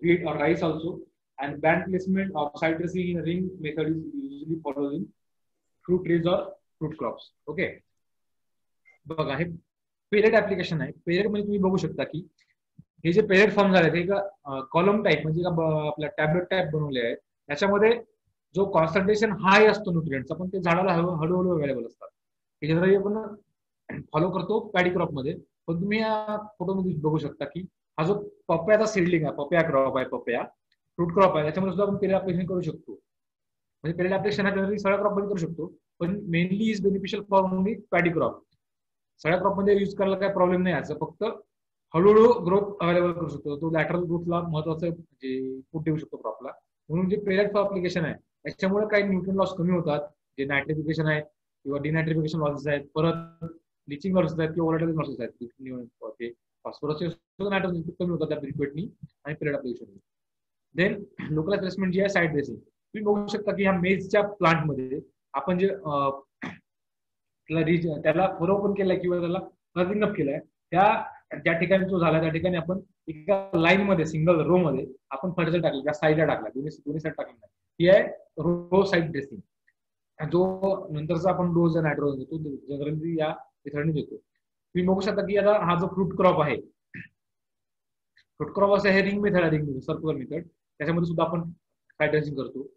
wheat or rice also, and band placement of side dressing in a ring method is usually followed in fruit trees or fruit crops. Okay. बघा हे पेरेट ऍप्लिकेशन आहे. पेरेट मध्ये तुम्ही बघू शकता की हे जे पेरेट फॉर्म झाले ते का कॉलम टाईप म्हणजे का आपल्या टॅबलेट टाईप बनवले आहेत. त्याच्यामध्ये जो कॉन्सन्ट्रेशन हाय असतो न्यूट्रिएंटचा, पण ते झाडाला हळूहळू अवेलेबल असतात. हे जनरली आपण फॉलो करतो पॅडी क्रॉप मध्ये. पण तुम्ही या फोटोमध्ये बघू शकता की हा जो पपयाचा सीडलिंग आहे, पपया क्रॉप आहे, पपया फ्रूट क्रॉप आहे, त्याच्यामध्ये सुद्धा आपण पेरेट ऍप्लिकेशन करू शकतो. म्हणजे पेरेट ऍप्लिकेशन जनरली सगळ्या क्रॉप मध्ये करू शकतो, पण mainly is beneficial for only paddy crop. सगळ्या क्रॉप मध्ये युज करायला काही प्रॉब्लेम नाही, याचा फक्त हळूहळू ग्रोथ अवेलेबल करू शकतो. तो लॅटरल ग्रोथला महत्वाचं म्हणजे इनपुट देऊ शकतो क्रॉपला. म्हणून जे पेरेट ऍप्लिकेशन आहे त्याच्यामुळे काही न्यूट्रिएंट लॉस कमी होतात, जे नायट्रिफिकेशन आहे किंवा डिनायट्रिफिकेशन लॉसेस आहेत, परत लिचिंग लॉसेस आहेत किंवा वॉलेटाइल लॉसेस आहेत, फॉस्फरसचे नायट्रोजन कमी होतात त्या रिक्वेटनी आणि pellet application. Then local placement जी आहे साईड ड्रेसिंग. तुम्ही बघू शकता की ह्या मेजच्या प्लांट मध्ये आपण जे त्याला फरो पण केलाय किंवा त्याला कटिंग अप केलाय, त्या ठिकाणी जो झाला त्या ठिकाणी आपण एका लाईन मध्ये सिंगल रो मध्ये आपण फर्टिलायझर टाकलं, त्या साईडला टाकला, दोन्ही साईड टाकलं नाही. ही आहे रो साईड ड्रेसिंग. जो नंतरचा आपण डोस नायट्रोजन देतो जनरली या मेथडने देतो. तुम्ही बघू शकता की आता हा जो फ्रूट क्रॉप आहे, फ्रूट क्रॉप असं हे रिंग मेथड आहे, रिंग सर्क्युलर मेथड. त्याच्यामध्ये सुद्धा आपण साईड ड्रेसिंग करतो.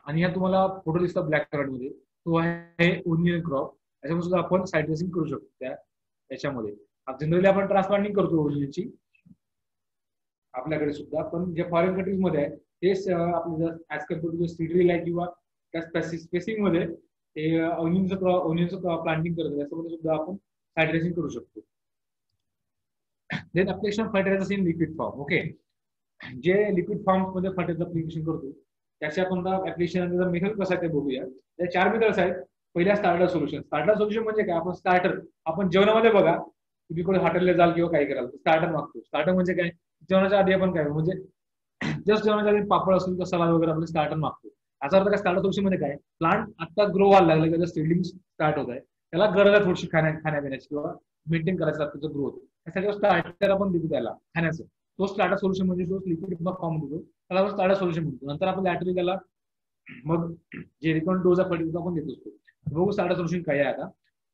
आणि ह्या तुम्हाला फोटो दिसतात ब्लॅक कलर मध्ये, तो आहे ओनियन क्रॉप. त्याच्यामध्ये सुद्धा आपण साईड ड्रेसिंग करू शकतो. त्याच्यामध्ये जनरली आपण ट्रान्सप्लांटिंग करतो ओनियनची आपल्याकडे सुद्धा, पण जे फॉरेन कंट्रीज मध्ये आहे तेच आपलं ऍज कम्पेअर टू सीडरिल आहे किंवा त्या स्पेसिंग मध्ये ते ओनियनचं प्लांटिंग करतो, त्याच्यामध्ये सुद्धा आपण साईड ड्रेसिंग करू शकतो. Then application fertilizers in liquid form. Okay, जे लिक्विड फॉर्म मध्ये फर्टिलायझर ऍप्लिकेशन करतो त्याच्या आपण ऍप्लिकेशन मेथड कसं आहे ते बघूया. त्या 4 मेथड्स आहेत. पहिल्या स्टार्टर सोल्युशन. स्टार्टर सोल्युशन म्हणजे काय, आपण स्टार्टर, आपण जेवणामध्ये बघा तुम्ही कोणी हॉटेलला जाल किंवा काय कराल स्टार्टर मागतो. स्टार्टर म्हणजे काय, जेवणाच्या आधी आपण काय म्हणजे जस्ट जेवणाच्या आधी पापड असेल तर सलाद वगैरे आपण स्टार्टर मागतो. याचा अर्थ काय, स्टार्टर सोल्युशन म्हणजे काय, प्लांट आता ग्रो व्हायला लागलं किंवा सीडलिंग स्टार्ट होत आहे, त्याला गरज आहे थोडीशी खाण्यापिण्याची किंवा मेंटेन करायचं त्याचं ग्रोथ, त्यासाठी स्टार्टर आपण देतो त्याला खाण्याचं. तो स्टार्टर सोल्युशन म्हणजे जो लिक्विड फॉर्म देतो त्याला आपण स्टार्टर सोल्युशन म्हणतो. नंतर आपण लॅटरली त्याला मग जे रिकॉर्ड डोज ऑफ फर्टिलायझर आपण देत असतो. बघू स्टार्टर सोल्युशन काय आहे आता.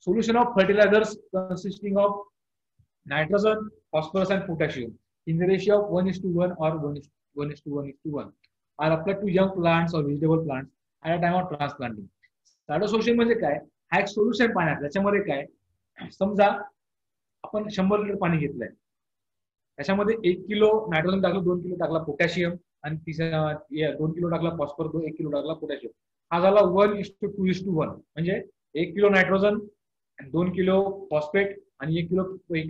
Solution of fertilizers consisting of nitrogen, phosphorus and potassium in the ratio of 1:1 or 1:1 are applied to young plants or vegetable plants at a time of transplanting. Starter solution म्हणजे काय, हा एक सोल्युशन पाण्यात. त्याच्यामध्ये काय, समजा आपण 100 लिटर पाणी घेतलंय, त्याच्यामध्ये 1 किलो नायट्रोजन टाकलं, 2 किलो टाकला पोटॅशियम आणि 2 किलो टाकला फॉस्फरस, 1 किलो टाकला पोटॅशियम. हा झाला 1:2:1. म्हणजे 1 किलो नायट्रोजन, 2 किलो फॉस्फेट आणि 1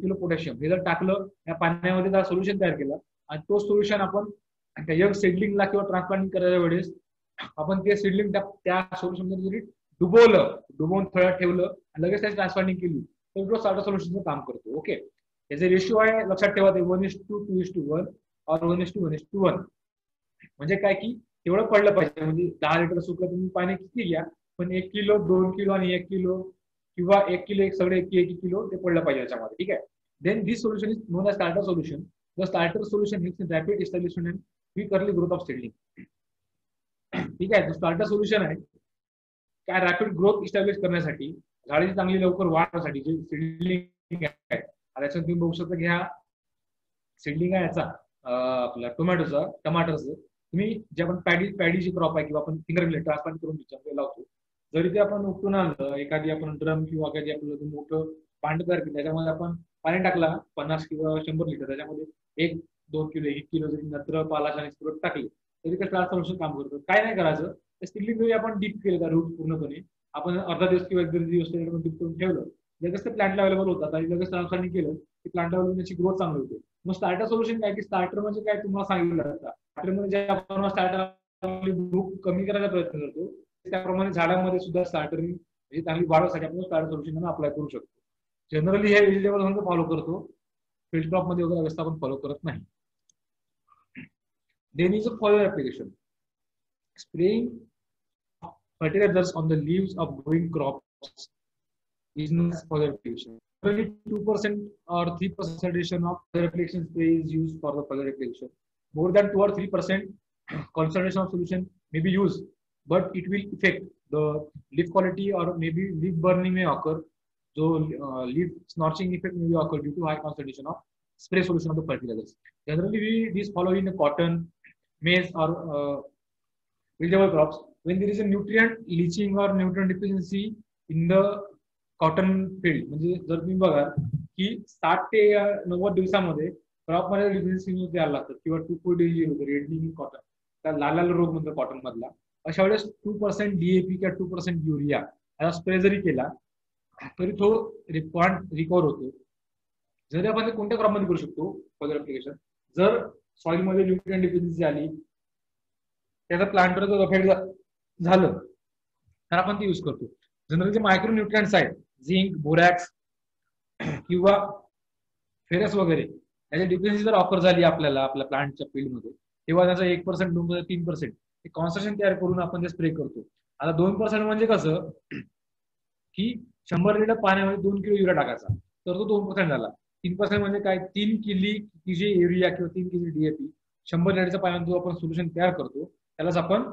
किलो पोटॅशियम हे जर टाकलं या पाण्यामध्ये, त्याला सोल्युशन तयार केलं आणि तो सोल्युशन आपण त्या यंग सेडलिंगला किंवा ट्रान्सप्लांटिंग करायच्या वेळेस आपण ते सीडलिंग त्या सोल्युशन मध्ये जरी डुबवून थोड्या ठेवलं आणि लगेच त्याची ट्रान्सप्लांटिंग केली तर तो स्टार्टर सोल्युशनचं काम करतो. ओके, त्याचे रेशिओ आहे लक्षात ठेवा, ते 1:2:1 और 1:1:1. म्हणजे काय की तेवढं पडलं पाहिजे. म्हणजे 10 लिटर सुकलं तुम्ही पाणी किती घ्या, पण 1 किलो 2 किलो आणि 1 किलो किंवा 1 किलो एक सगळे 1 किलो ते पडलं पाहिजे याच्यामध्ये. ठीक आहे. Then this solution is known as starter solution. The starter solution helps in rapid establishment and quick early growth of seedling. ठीक आहे. स्टार्टर सोल्युशन आहे काय रॅपिड ग्रोथ इस्टॅब्लिश करण्यासाठी, झाडाची चांगली लवकर वाढण्यासाठी जे सीडलिंग आहे. त्याच्यात तुम्ही बघू शकता की हा सीडलिंग आहे याचा आपला टमाटरचं तुम्ही जे आपण पॅडीची क्रॉप आहे किंवा आपण फिंगर ट्रान्सप्लांट करून त्याच्यामध्ये लावतो, जरी ते आपण उपटून आणलं एखादी आपण ड्रम किंवा एखादी आपलं मोठं पांड तयार केलं त्याच्यामध्ये आपण पाणी टाकला 50 किंवा 100 लिटर, त्याच्यामध्ये 1-2 किलो 1 किलो जरी नत्र पालाश आणि स्प्रोट टाकले तरी ते ट्रान्सफॉर्मेशन काम करतं. काय नाही करायचं, स्टिलिंग जरी आपण डीप केलं का रूट पूर्णपणे आपण अर्धा दिवस किंवा 1-2 दिवस डीप करून ठेवलं, लगेच ते प्लांटला अवेलेबल होतात आणि लगेच ट्रान्सप्लांटिंग केलं की प्लांट त्याची ग्रोथ चांगली होते. मग स्टार्टर सोल्युशन काय की स्टार्टर म्हणजे काय तुम्हाला सांगितलं जातं, स्टार्टर जे आपण स्टार्टर भूक कमी करायचा प्रयत्न करतो त्याप्रमाणे झाडामध्ये सुद्धा स्टार्टर म्हणजे चांगली वाढवण्यासाठी आपण स्टार्टर सोल्युशन अप्लाय करू शकतो. जनरली हे व्हेजिटेबल म्हणून फॉलो करतो, फील्ड क्रॉप मध्ये वगैरे अवस्था आपण फॉलो करत नाही. Then is a foliar application spraying fertilizers on the leaves of growing crops is known as foliar application. Only 2% or 3% addition of foliar application spray is used for the foliar application. More than 2 or 3% concentration of solution may be used, but it will affect the leaf quality or maybe leaf burning may occur. So leaf scorching effect may occur due to high concentration of spray solution of the fertilizers. Generally, these follow in the cotton, maize, or vegetable crops when there is a nutrient leaching or nutrient deficiency in the cotton field. म्हणजे जर तुम्ही बघा की 60 ते 90 दिवसामध्ये क्रॉप मध्ये डिफिशियन्सी द्यायला लागतात किंवा 2 डिजीज होते रेडनिंग इन कॉटन, त्या लाल रोग म्हणतो कॉटन मधला. अशा वेळेस 2% डीएपी किंवा 2% युरिया याचा स्प्रे जरी केला तरी तो रिकवर होतो. जरी आपण ते कोणत्या क्रॉप मध्ये करू शकतो फॉलोअर ऍप्लिकेशन, जर सॉइल मध्ये न्यूट्रिएंट डिफिशियन्सी आली त्याचा प्लांटवर जर इफेक्ट झालं तर आपण ते युज करतो. जनरली जे मायक्रो न्यूट्रिएंट्स आहेत झिंक, बोरॅक्स किंवा फेरस वगैरे याची डिफिशियन्सी जर ऑफर झाली आपल्याला आपल्या प्लांटच्या फील्डमध्ये तेव्हा त्याचा 1%, 2%, 3% हे कॉन्सन्ट्रेशन तयार करून आपण ते स्प्रे करतो. आता 2% म्हणजे कसं की 100 लिटर पाण्यामध्ये 2 किलो युरिया टाकायचा तर तो 2% झाला. 3% म्हणजे काय 3 किलो जे युरिया किंवा 3 किलो डीएपी 100 लिटरच्या पाण्यामध्ये जो आपण सोल्युशन तयार करतो त्यालाच आपण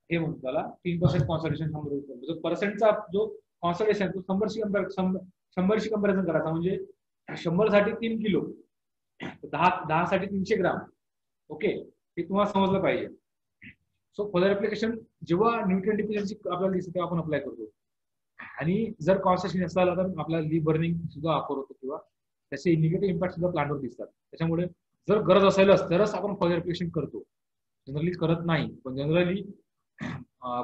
हे म्हणतो त्याला 3% कॉन्सन्ट्रेशन 100 पर्सेंटचा जो कॉन्सन्ट्रेशन तो 100शी कंपॅरिझन करायचा. म्हणजे 100 साठी 3 किलो 10 साठी 300 ग्राम. ओके, हे तुम्हाला समजलं पाहिजे. सो फॉलोअर ऍप्लिकेशन जेव्हा न्यूट्रिएंट डिफिशियन्सी आपल्याला दिसते तेव्हा आपण अप्लाय करतो आणि जर कॉन्सन्ट्रेशन नसला तर आपल्याला लीफ बर्निंग सुद्धा ऑफर होतो किंवा त्याचे निगेटिव्ह इम्पॅक्ट सुद्धा प्लांटवर दिसतात. त्याच्यामुळे जर गरज असेलच तरच आपण फॉलोअर ऍप्लिकेशन करतो, जनरली करत नाही. पण जनरली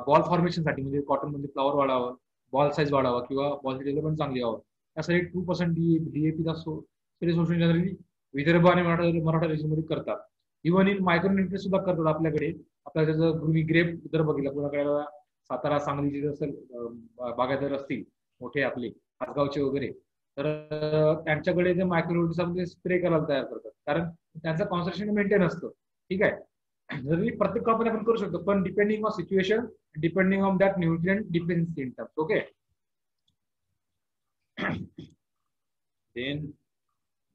बॉल फॉर्मेशन साठी म्हणजे कॉटन मध्ये फ्लॉवर वाढावं, बॉल साईज वाढावं किंवा बॉलची डेव्हलपमेंट चांगली व्हावं त्यासाठी 2% डीएपीचा सोल्युशन जनरली विदर्भ आणि मराठा रिजन मध्ये करतात. इव्हन इन मायक्रो न्यूट्रिएंट सुद्धा करतात आपल्याकडे. आपल्याला जर तुम्ही ग्रेप जर बघितलं पुण्याकडे सातारा सांगली जिथे असेल बागायतदार असतील मोठे आपले आसगावचे वगैरे तर त्यांच्याकडे जे मायक्रो न्यूट्रिएंट स्प्रे करायला तयार करतात कारण त्यांचं कॉन्सन्ट्रेशन मेंटेन असतं. ठीक आहे. जरी प्रत्येक क्रॉप मध्ये आपण करू शकतो पण depending on situation, depending on that nutrient deficiency in terms. Okay. Then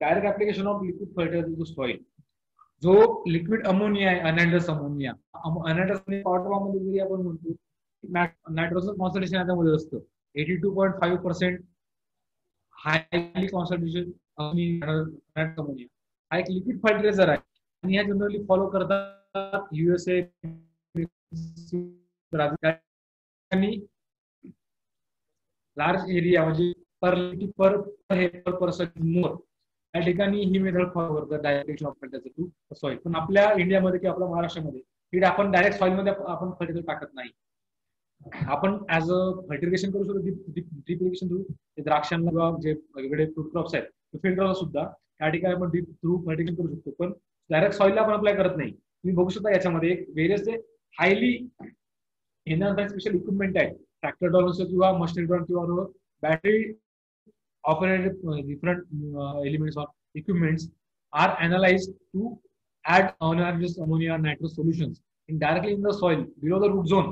direct application of liquid fertilizer to soil. जो लिक्विड अमोनिया आहे anhydrous ammonia, anhydrous powder form मध्ये जरी आपण म्हणतो नायट्रोजन कॉन्सन्ट्रेशन याच्यामध्ये असतं 82.5% हायली कॉन्सन्ट्रेशन अमोनिया. हा एक लिक्विड फर्टिलायझर आहे आणि ह्या जनरली फॉलो करतात USA, लार्ज एरिया म्हणजे पर पर्सन मोर या ठिकाणी ही मेथड फॉलो करतात direct of fertilizer to soil. पण आपल्या इंडियामध्ये किंवा आपल्या महाराष्ट्रामध्ये आपण डायरेक्ट सॉइल मध्ये आपण फर्टिलायझर टाकत नाही. आपण ऍज अ फर्टिलायझेशन करू शकतो ड्रीप इरिगेशन थ्रू द्राक्षांना किंवा जे वेगवेगळे फ्रूट क्रॉप्स आहेत फिल्टर सुद्धा त्या ठिकाणी आपण ड्रीप थ्रू फर्टिलायझेशन करू शकतो पण डायरेक्ट सॉइलला आपण अप्लाय करत नाही. तुम्ही बघू शकता याच्यामध्ये एक वेरियस हायली स्पेशल इक्विपमेंट आहे, ट्रॅक्टर ड्रॉन असो किंवा मशिनरी ड्रॉन किंवा battery operated different elements or equipments are analyzed to add anhydrous ammonia nitrous solutions directly in the soil below the root zone.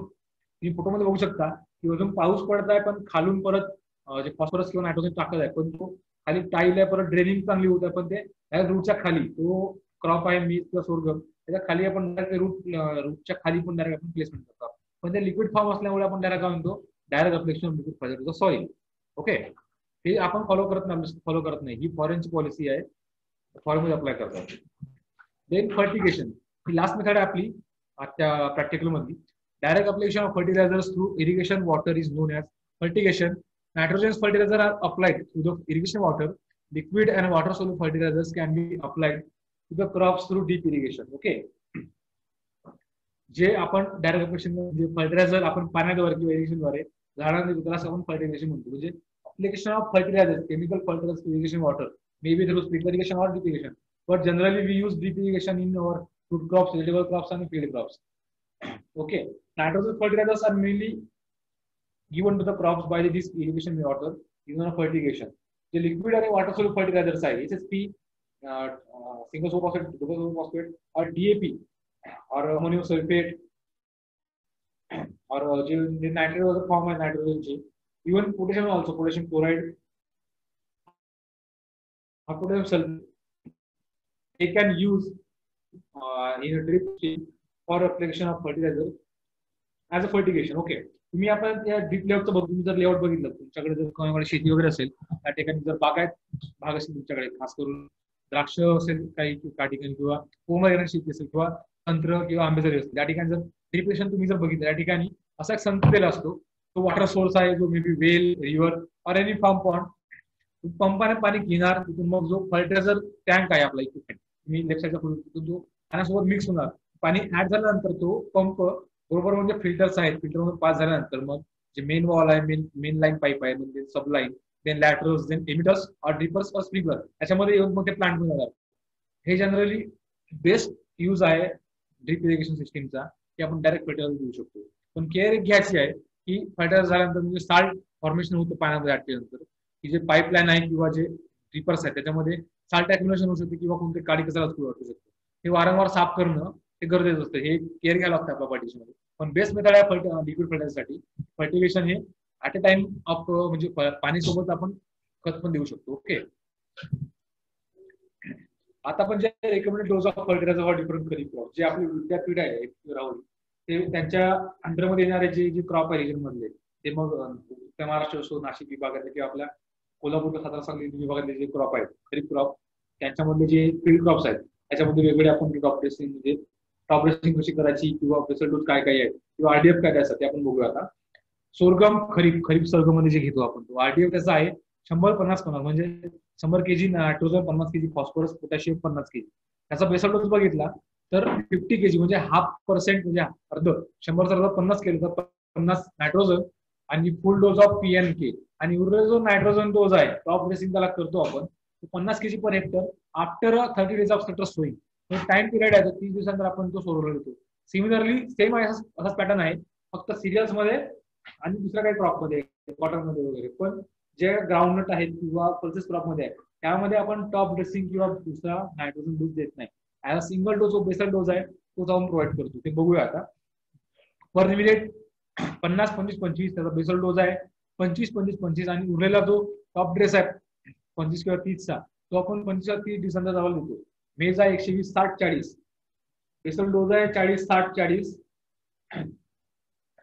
तुम्ही फोटोमध्ये बघू शकता की अजून पाऊस पडत आहे पण खालून परत जे फॉस्फरस किंवा नायट्रोजन टाकत आहे, पण तो खाली टाईल आहे, परत ड्रेनिंग चांगली होत आहे, पण ते रूटच्या खाली तो क्रॉप आहे मीठ किंवा सोरगम त्याच्या खाली आपण रूटच्या खाली पण डायरेक्ट आपण प्लेसमेंट करतो. पण ते लिक्विड फॉर्म असल्यामुळे आपण डायरेक्ट काय म्हणतो, direct application of liquid fertilizer soil. Okay, हे आपण फॉलो करत नाही, ही फॉरेनची पॉलिसी आहे, फॉरेन मध्ये अप्लाय करतात. देन फर्टिगेशन, ही लास्ट मेथड आहे आपली आजच्या प्रॅक्टिकल मध्ये. Direct application of fertilizers through irrigation water is known as fertigation. Nitrogen fertilizer are applied through the irrigation water. Liquid and water soluble fertilizers can be applied to the crops through deep irrigation. Okay. जे आपण डायरेक्ट अप्लिकेशन जे फर्टिलायझर आपण पाण्याद्वारे किंवा इरिगेशनद्वारे झाडांना देतो त्याला आपण फर्टिगेशन म्हणतो. म्हणजे application of fertilizers, chemical fertilizers to irrigation water, maybe through sprinkler irrigation or drip irrigation. But generally we use drip irrigation in our fruit crops, vegetable crops, and field crops. Okay. Nitrogen fertilizers are mainly given to the crops by this irrigation water, given a fertigation. The liquid and water soluble fertilizers are SSP, single superphosphate, double superphosphate, or DAP, or ammonium sulfate, or the nitrogen form of nitrogen. Even potassium also, potassium chloride, or potassium sulfate, they can use in a drip scheme for application of fertilizer as a fertigation. Okay. तुम्ही आपण त्या डीप लेआउटचं बघू, तुम्ही जर लेआउट बघितलं, तुमच्याकडे जर कोणाकडे शेती वगैरे असेल त्या ठिकाणी जर बागायत भाग असेल तुमच्याकडे, खास करून द्राक्ष असेल काही त्या ठिकाणी किंवा पोमग्रेनेट शेती असेल किंवा संत्र किंवा आंबे जरी असतील, त्या ठिकाणी जर इरिगेशन तुम्ही जर बघितलं त्या ठिकाणी असा एक संतलेला असतो, तो वॉटर सोर्स आहे जो मे बी वेल, रिव्हर और एनी फार्म पॉन्ड. पंपाने पाणी घेणार तिथून, मग जो फर्टिलायझर टँक आहे आपला इक्विपमेंट तुम्ही लेफ्ट साईडच्या तिथून जो पाण्यासोबत मिक्स होणार, पाणी ऍड झाल्यानंतर तो पंप बरोबर म्हणजे फिल्टर्स आहेत, फिल्टर मध्ये पास झाल्यानंतर मग जे मेन वॉल आहे, मेन लाईन पाईप आहे, म्हणजे सब लाईन, देन लॅटरल्स, देन एमिटर्स और ड्रिपर्स और स्प्रिंकलर याच्यामध्ये येऊन मग ते प्लांट मध्ये जातात. हे जनरली बेस्ट यूज आहे ड्रिप इरिगेशन सिस्टीमचा, की आपण डायरेक्ट फर्टिलायझर देऊ शकतो. पण केअर एक घ्यायची आहे की फर्टिलायझर झाल्यानंतर म्हणजे साल्ट फॉर्मेशन होतं पाण्यामध्ये आटल्यानंतर, की जे पाईपलाईन आहे किंवा जे ड्रिपर्स आहेत त्याच्यामध्ये साल्ट ॲक्युमुलेशन होऊ शकते किंवा कोणते काळी कचरा वाटू शकतो. हे वारंवार साफ करणं हे गरजेचं असतं, हे केअर घ्यायला लागतं आपल्या पार्टिशनमध्ये. पण बेस्ट मेथड आहे लिक्विड फर्टिलायझरसाठी फर्टिगेशन. हे ऍट अ टाइम ऑफ म्हणजे पाणी सोबत आपण खत पण देऊ शकतो. ओके, आता आपण जे recommended dose of fertilizer for different kharif crop, जे आपले विद्यापीठ आहे राहुल, ते त्यांच्या अंडरमध्ये येणारे जे क्रॉप आहे रिजन मधले, ते मग महाराष्ट्र असो, नाशिक विभागातले किंवा आपल्या कोल्हापूर, सातारा, सांगली विभागातले जे क्रॉप आहेत खरीप क्रॉप, त्यांच्यामधले जे फील्ड क्रॉप्स आहेत त्याच्यामध्ये वेगवेगळे आपण क्रॉप टेस्टिंग म्हणजे टॉप ड्रेसिंग कशी करायची किंवा बेसल डोस काय काय आहे किंवा आरडीएफ काय काय असतात ते आपण बघूया. आता सोरगम खरीप सरगम मध्ये जे घेतो आपण, तो आरडीएफ त्याचा आहे 100-50-50, म्हणजे 100 kg nitrogen, 50 kg phosphorus, potassium 50 kg. त्याचा बेसल डोस बघितला तर 50 kg म्हणजे 0.5% म्हणजे अर्ध, 100चा अर्ध 50 केलं तर 50 नायट्रोजन आणि फुल डोज ऑफ PNK. आणि उरलेला जो नायट्रोजन डोज आहे टॉप ड्रेसिंग त्याला करतो आपण 50 kg per hectare after 30 days of status sowing. Time period आहे, 30 दिवसांतर आपण तो सोडवला देतो. सिमिलरली सेम असाच पॅटर्न आहे, फक्त सिरियल्स मध्ये आणि दुसऱ्या काही क्रॉप मध्ये, कॉटन मध्ये वगैरे. पण जे ग्राउंडनट आहेत किंवा पल्सेस क्रॉप मध्ये आहे त्यामध्ये आपण टॉप ड्रेसिंग किंवा दुसरा नायट्रोजन डोस देत नाही. ऍज अ सिंगल डोस जो बेसल डोस आहे तो जाऊन प्रोव्हाइड करतो. ते बघूया आता. पर मिनिट 50-25-25 त्याचा बेसल डोस आहे, 25-25-25, आणि उरलेला जो टॉप ड्रेस आहे 25 किंवा 30चा तो आपण 25-30 दिवसांचा जावा देतो. मेज आहे 120-60-40, बेसल डोज आहे 40-60-40.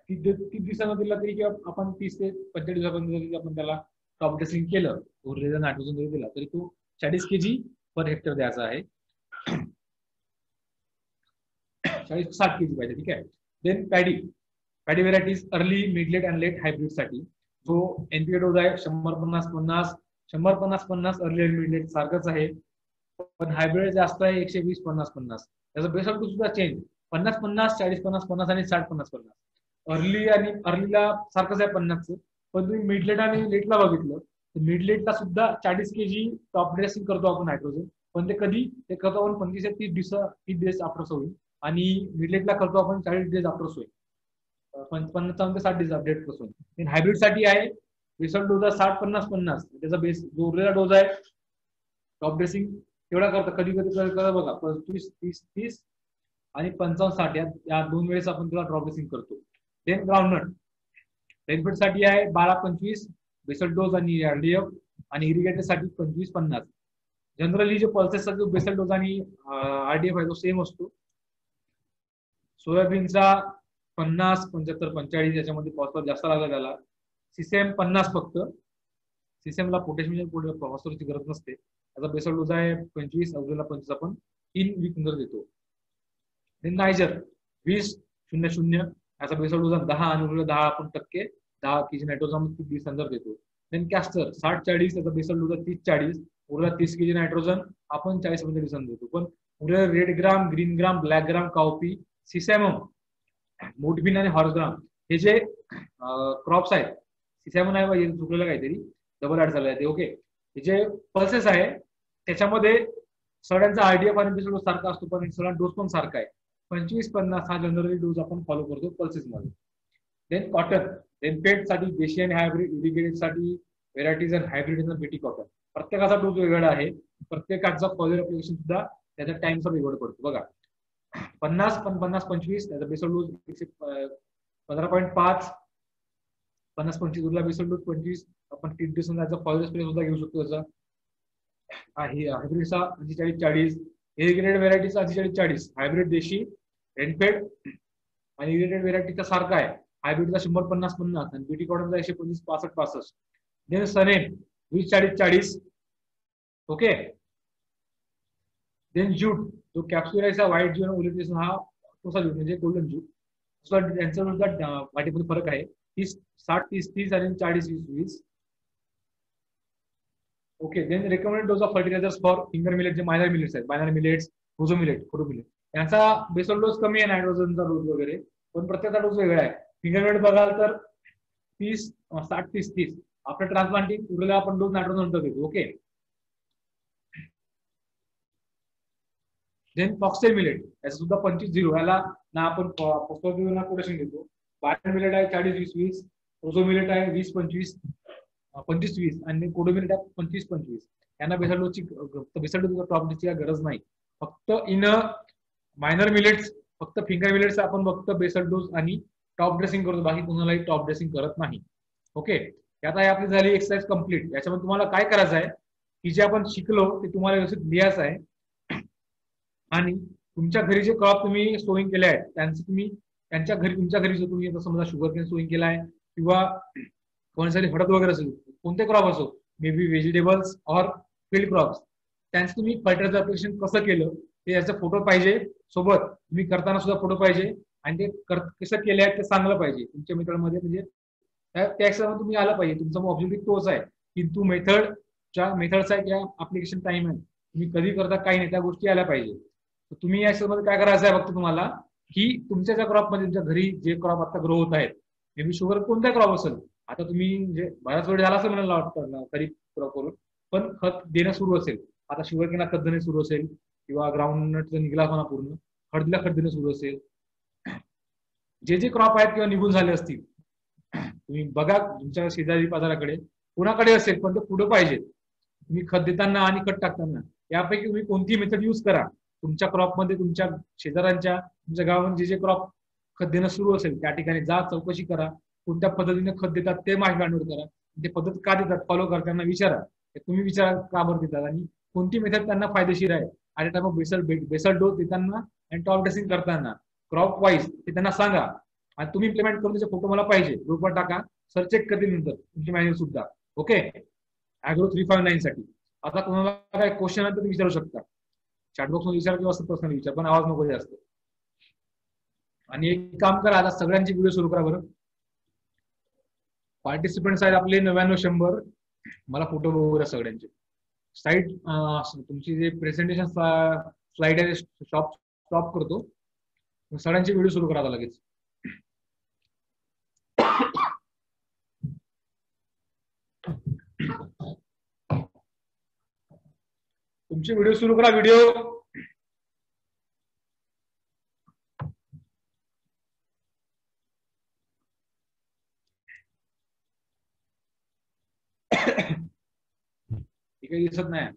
30 दिवसांना दिला तरी किंवा आपण 30 ते 45 दिवसापर्यंत आपण त्याला टॉप ड्रेसिंग केलं, उरलेला नायट्रोजन जरी दिला तरी तो 40 kg पर हेक्टर द्यायचा आहे. 40-60 kg पाहिजे, ठीक आहे. Then paddy varieties early, mid late and late hybrid साठी जो एनपीके डोज आहे 100-50-50, 100-50-50 अर्ली आणि मिडलेट सारखंच आहे. पण हायब्रिड जास्त आहे 120-50-50. त्याचा बेसल डोस सुद्धा चेंज 50-50, 40-50-50 आणि 60-50-50. अर्ली आणि अर्लीला सारखंच आहे 50चं. पण तुम्ही मिडलेट आणि लेटला बघितलं तर मिडलेटला सुद्धा 40 kg टॉप ड्रेसिंग करतो आपण नायट्रोजन, पण ते कधी ते करतो आपण 25 ते 30 दिवस आफ्टर सोडून. आणि मिडलेटला करतो आपण 40 डेज आफ्टर सोईंग, 55 ते 60 डेज अपडेट पासून. हायब्रिड साठी आहे बेसल डोज 60-50-50, त्याचा बेस जो उरलेला डोज आहे टॉप ड्रेसिंग तेवढा करता. कधी कधी करता बघा 25-30-30 आणि 55-60 या 2 वेळेस आपण त्याला ड्रॉप ड्रेसिंग करतो. देन ग्राउंडनट रेनफेड साठी आहे 12-25 बेसल डोज आणि आरडीएफ, आणि इरिगेटर साठी 25-50. जनरली जे पल्सेसचा जो बेसल डोज आणि आरडीएफ आहे तो सेम असतो. सोयाबीनचा 50-75-45 याच्यामध्ये फॉस्फरस जास्त लागला त्याला. सीसीएम 50 फक्त, सीसीएमला पोटॅशियम फॉस्फरसची गरज नसते. त्याचा बेसल डोज आहे 25, अवरेला 25 आपण 3 वीक नंतर देतो. देन नायजर 20-00 याचा बेसल डोज 10 आणि उरलेला 10 आपण टक्के 10 kg नायट्रोजन 20 नंतर देतो. देन कॅस्टर 60-40 याचा बेसल डोज 30-40, उरलेला 30 kg नायट्रोजन आपण 40-45 दिवसांनी देतो. पण उरलेला red gram, green gram, black gram, cowpea, sesamum, moth bean आणि हॉर्सग्राम हे जे क्रॉप्स आहेत, सिसॅमन आहे चुकलेलं काहीतरी डबल ऍड झालं आहे ते. ओके, हे जे पल्सेस आहे त्याच्यामध्ये सगळ्यांचा आरडीएफ आणि बेसल डोस सारखा असतो, पण सगळ्यांचा डोस पण सारखा आहे. 25-50 हा जनरली डोज आपण फॉलो करतो पल्सेस मध्ये. देन कॉटन रेनफेड साठी देशी आणि हायब्रिड, इरिगेटेड साठी व्हेरायटीज आणि हायब्रिड बीटी कॉटन. प्रत्येकाचा डोस वेगळा आहे, प्रत्येकाचा फॉलियर अप्लिकेशन सुद्धा त्याचा टाइमचा वेगळा पडतो. बघा 50-50-25 त्याचा बेसल डोज 15.5, 50-25 उरला बेसल डोज 25 आपण 3 दिवसांचा त्याचा फॉलियर स्प्रे सुद्धा घेऊ शकतो. त्याचा हायब्रिडचा 40-40, इरिगेटेड व्हेरायटीचा 40-40, हायब्रिड देशी रेनफेड आणि इरिगेटेड व्हेरायटीचा सारखा आहे. हायब्रिडचा 100-50-50 आणि बीटी कॉटनचा 125-65-65. देन सनेम 20-40-40. ओके, देन ज्यूट जो कॅप्सुलाइजचा व्हाईट ज्यूट ओलिफेशन हा तसा ज्यूट म्हणजे गोल्डन ज्यूट, त्यांचा सुद्धा वाटीमध्ये फरक आहे. 60-30-30 आणि 40-20-20. Okay, then recommended dose of fertilizers for finger millet जे मायनर मिलेट्स आहेत, मायनर मिलेट्स, कोझो मिलेट, कोडो मिलेट, यांचा बेसल डोज कमी आहे नायट्रोजनचा डोज वगैरे, पण प्रत्येकाचा डोज वेगळा आहे. फिंगर मिलेट बघाल तर 60-30-30 आफ्टर ट्रान्सप्लांटिंग उरलेला आपण डोज नायट्रोजन नंतर देतो. ओके, देन फॉक्सटेल मिलेट याचा सुद्धा 25-0 याला ना आपण फॉस्फोरस पोटॅशियम देतो. बायनर मिलेट आहे 40-20-20, कोझो मिलेट आहे 20-25, 25-20 आणि कोडो मिलेट आहे 25-25. यांना बेसल डोजची प्रॉपर्टीची गरज नाही. फक्त इन मायनर मिलेट्स, फक्त फिंगर मिलेट्स आपण फक्त बेसल डोज आणि टॉप ड्रेसिंग करतो, बाकी कोणालाही टॉप ड्रेसिंग करत नाही. ओके, आता आपली झाली एक्सरसाइज कम्प्लीट. याच्यामध्ये तुम्हाला काय करायचं आहे की जे आपण शिकलो ते तुम्हाला व्यवस्थित लिहायचं आहे, आणि तुमच्या घरी जे क्रॉप तुम्ही सोईंग केले आहेत त्यांचं तुम्ही त्यांच्या घरी, तुमच्या घरी जर तुम्ही समजा शुगर केन सोईंग केला आहे किंवा कोणासाठी हळद वगैरे असेल, कोणते क्रॉप असो, may be vegetables or field crops, त्यांचं तुम्ही फर्टिलायझर ऍप्लिकेशन कसं केलं ते याचा फोटो पाहिजे सोबत, तुम्ही करताना सुद्धा फोटो पाहिजे, आणि ते कसं केलं आहे ते सांगलं पाहिजे तुमच्या मित्रांमध्ये. म्हणजे त्या एक्समध्ये तुम्ही आलं पाहिजे. तुमचा ऑब्जेक्टिव्ह तोच आहे की तू मेथडचा आहे किंवा ऍप्लिकेशन टाइम आहे, तुम्ही कधी करता काही नाही, त्या गोष्टी आल्या पाहिजे. तुम्ही या मध्ये काय करायचं आहे फक्त तुम्हाला की तुमच्या ज्या क्रॉप मध्ये, तुमच्या घरी जे क्रॉप आता ग्रो होत आहेत, मे बी शुगर कोणता क्रॉप असेल, आता तुम्ही म्हणजे बऱ्याच वेळ झाला असेल मला वाटतं खरीप क्रॉप करून, पण खत देणं सुरू असेल, आता शुगर केला खत देणं सुरू असेल किंवा ग्राउंडनटचा निघला म्हणा पूर्ण, हळदीला खत देणं सुरू असेल, जे जे क्रॉप आहेत किंवा निघून झाले असतील, तुम्ही बघा तुमच्या शेजारी बाजाराकडे कोणाकडे असेल, पण ते पुढे पाहिजे. तुम्ही खत देताना आणि खत टाकताना यापैकी तुम्ही कोणती मेथड यूज करा. तुमच्या क्रॉप मध्ये, तुमच्या शेजाऱ्यांच्या, तुमच्या गावामध्ये जे जे क्रॉप खत देणं सुरू असेल त्या ठिकाणी जा, चौकशी करा, कोणत्या पद्धतीने खत देतात ते माझ्या डाउनलोड करा, ते पद्धत का देतात फॉलो करताना विचारा, तुम्ही विचारा का बरं देतात आणि कोणती मेथड त्यांना फायदेशीर आहे. आणि त्यामुळे बेसल डोस देताना आणि टॉप ड्रेसिंग करताना क्रॉप वाईज ते त्यांना सांगा, आणि तुम्ही इम्प्लिमेंट करून त्याचे फोटो मला पाहिजे, ग्रुपवर टाका, सर चेक करतील नंतर तुमची मॅन्युअल सुद्धा. ओके, ॲग्रो 359 साठी. आता कोणाला काय क्वेश्चन आहे तर तुम्ही विचारू शकता, चॅटबॉक्स मध्ये विचार किंवा पर्सनल विचार, पण आवाज नको जास्त. आणि एक काम करा, आता सगळ्यांची व्हिडिओ सुरू करा बरं. पार्टिसिपेंट्स आहेत आपले 99-100, मला फोटो बघू द्या सगळ्यांचे. साईड तुमची जे प्रेझेंटेशन स्लाइड आहे स्टॉप करतो, सगळ्यांची व्हिडिओ सुरू करा लगेच. तुमची व्हिडिओ सुरू करा, व्हिडिओ. काही दिसत नाही.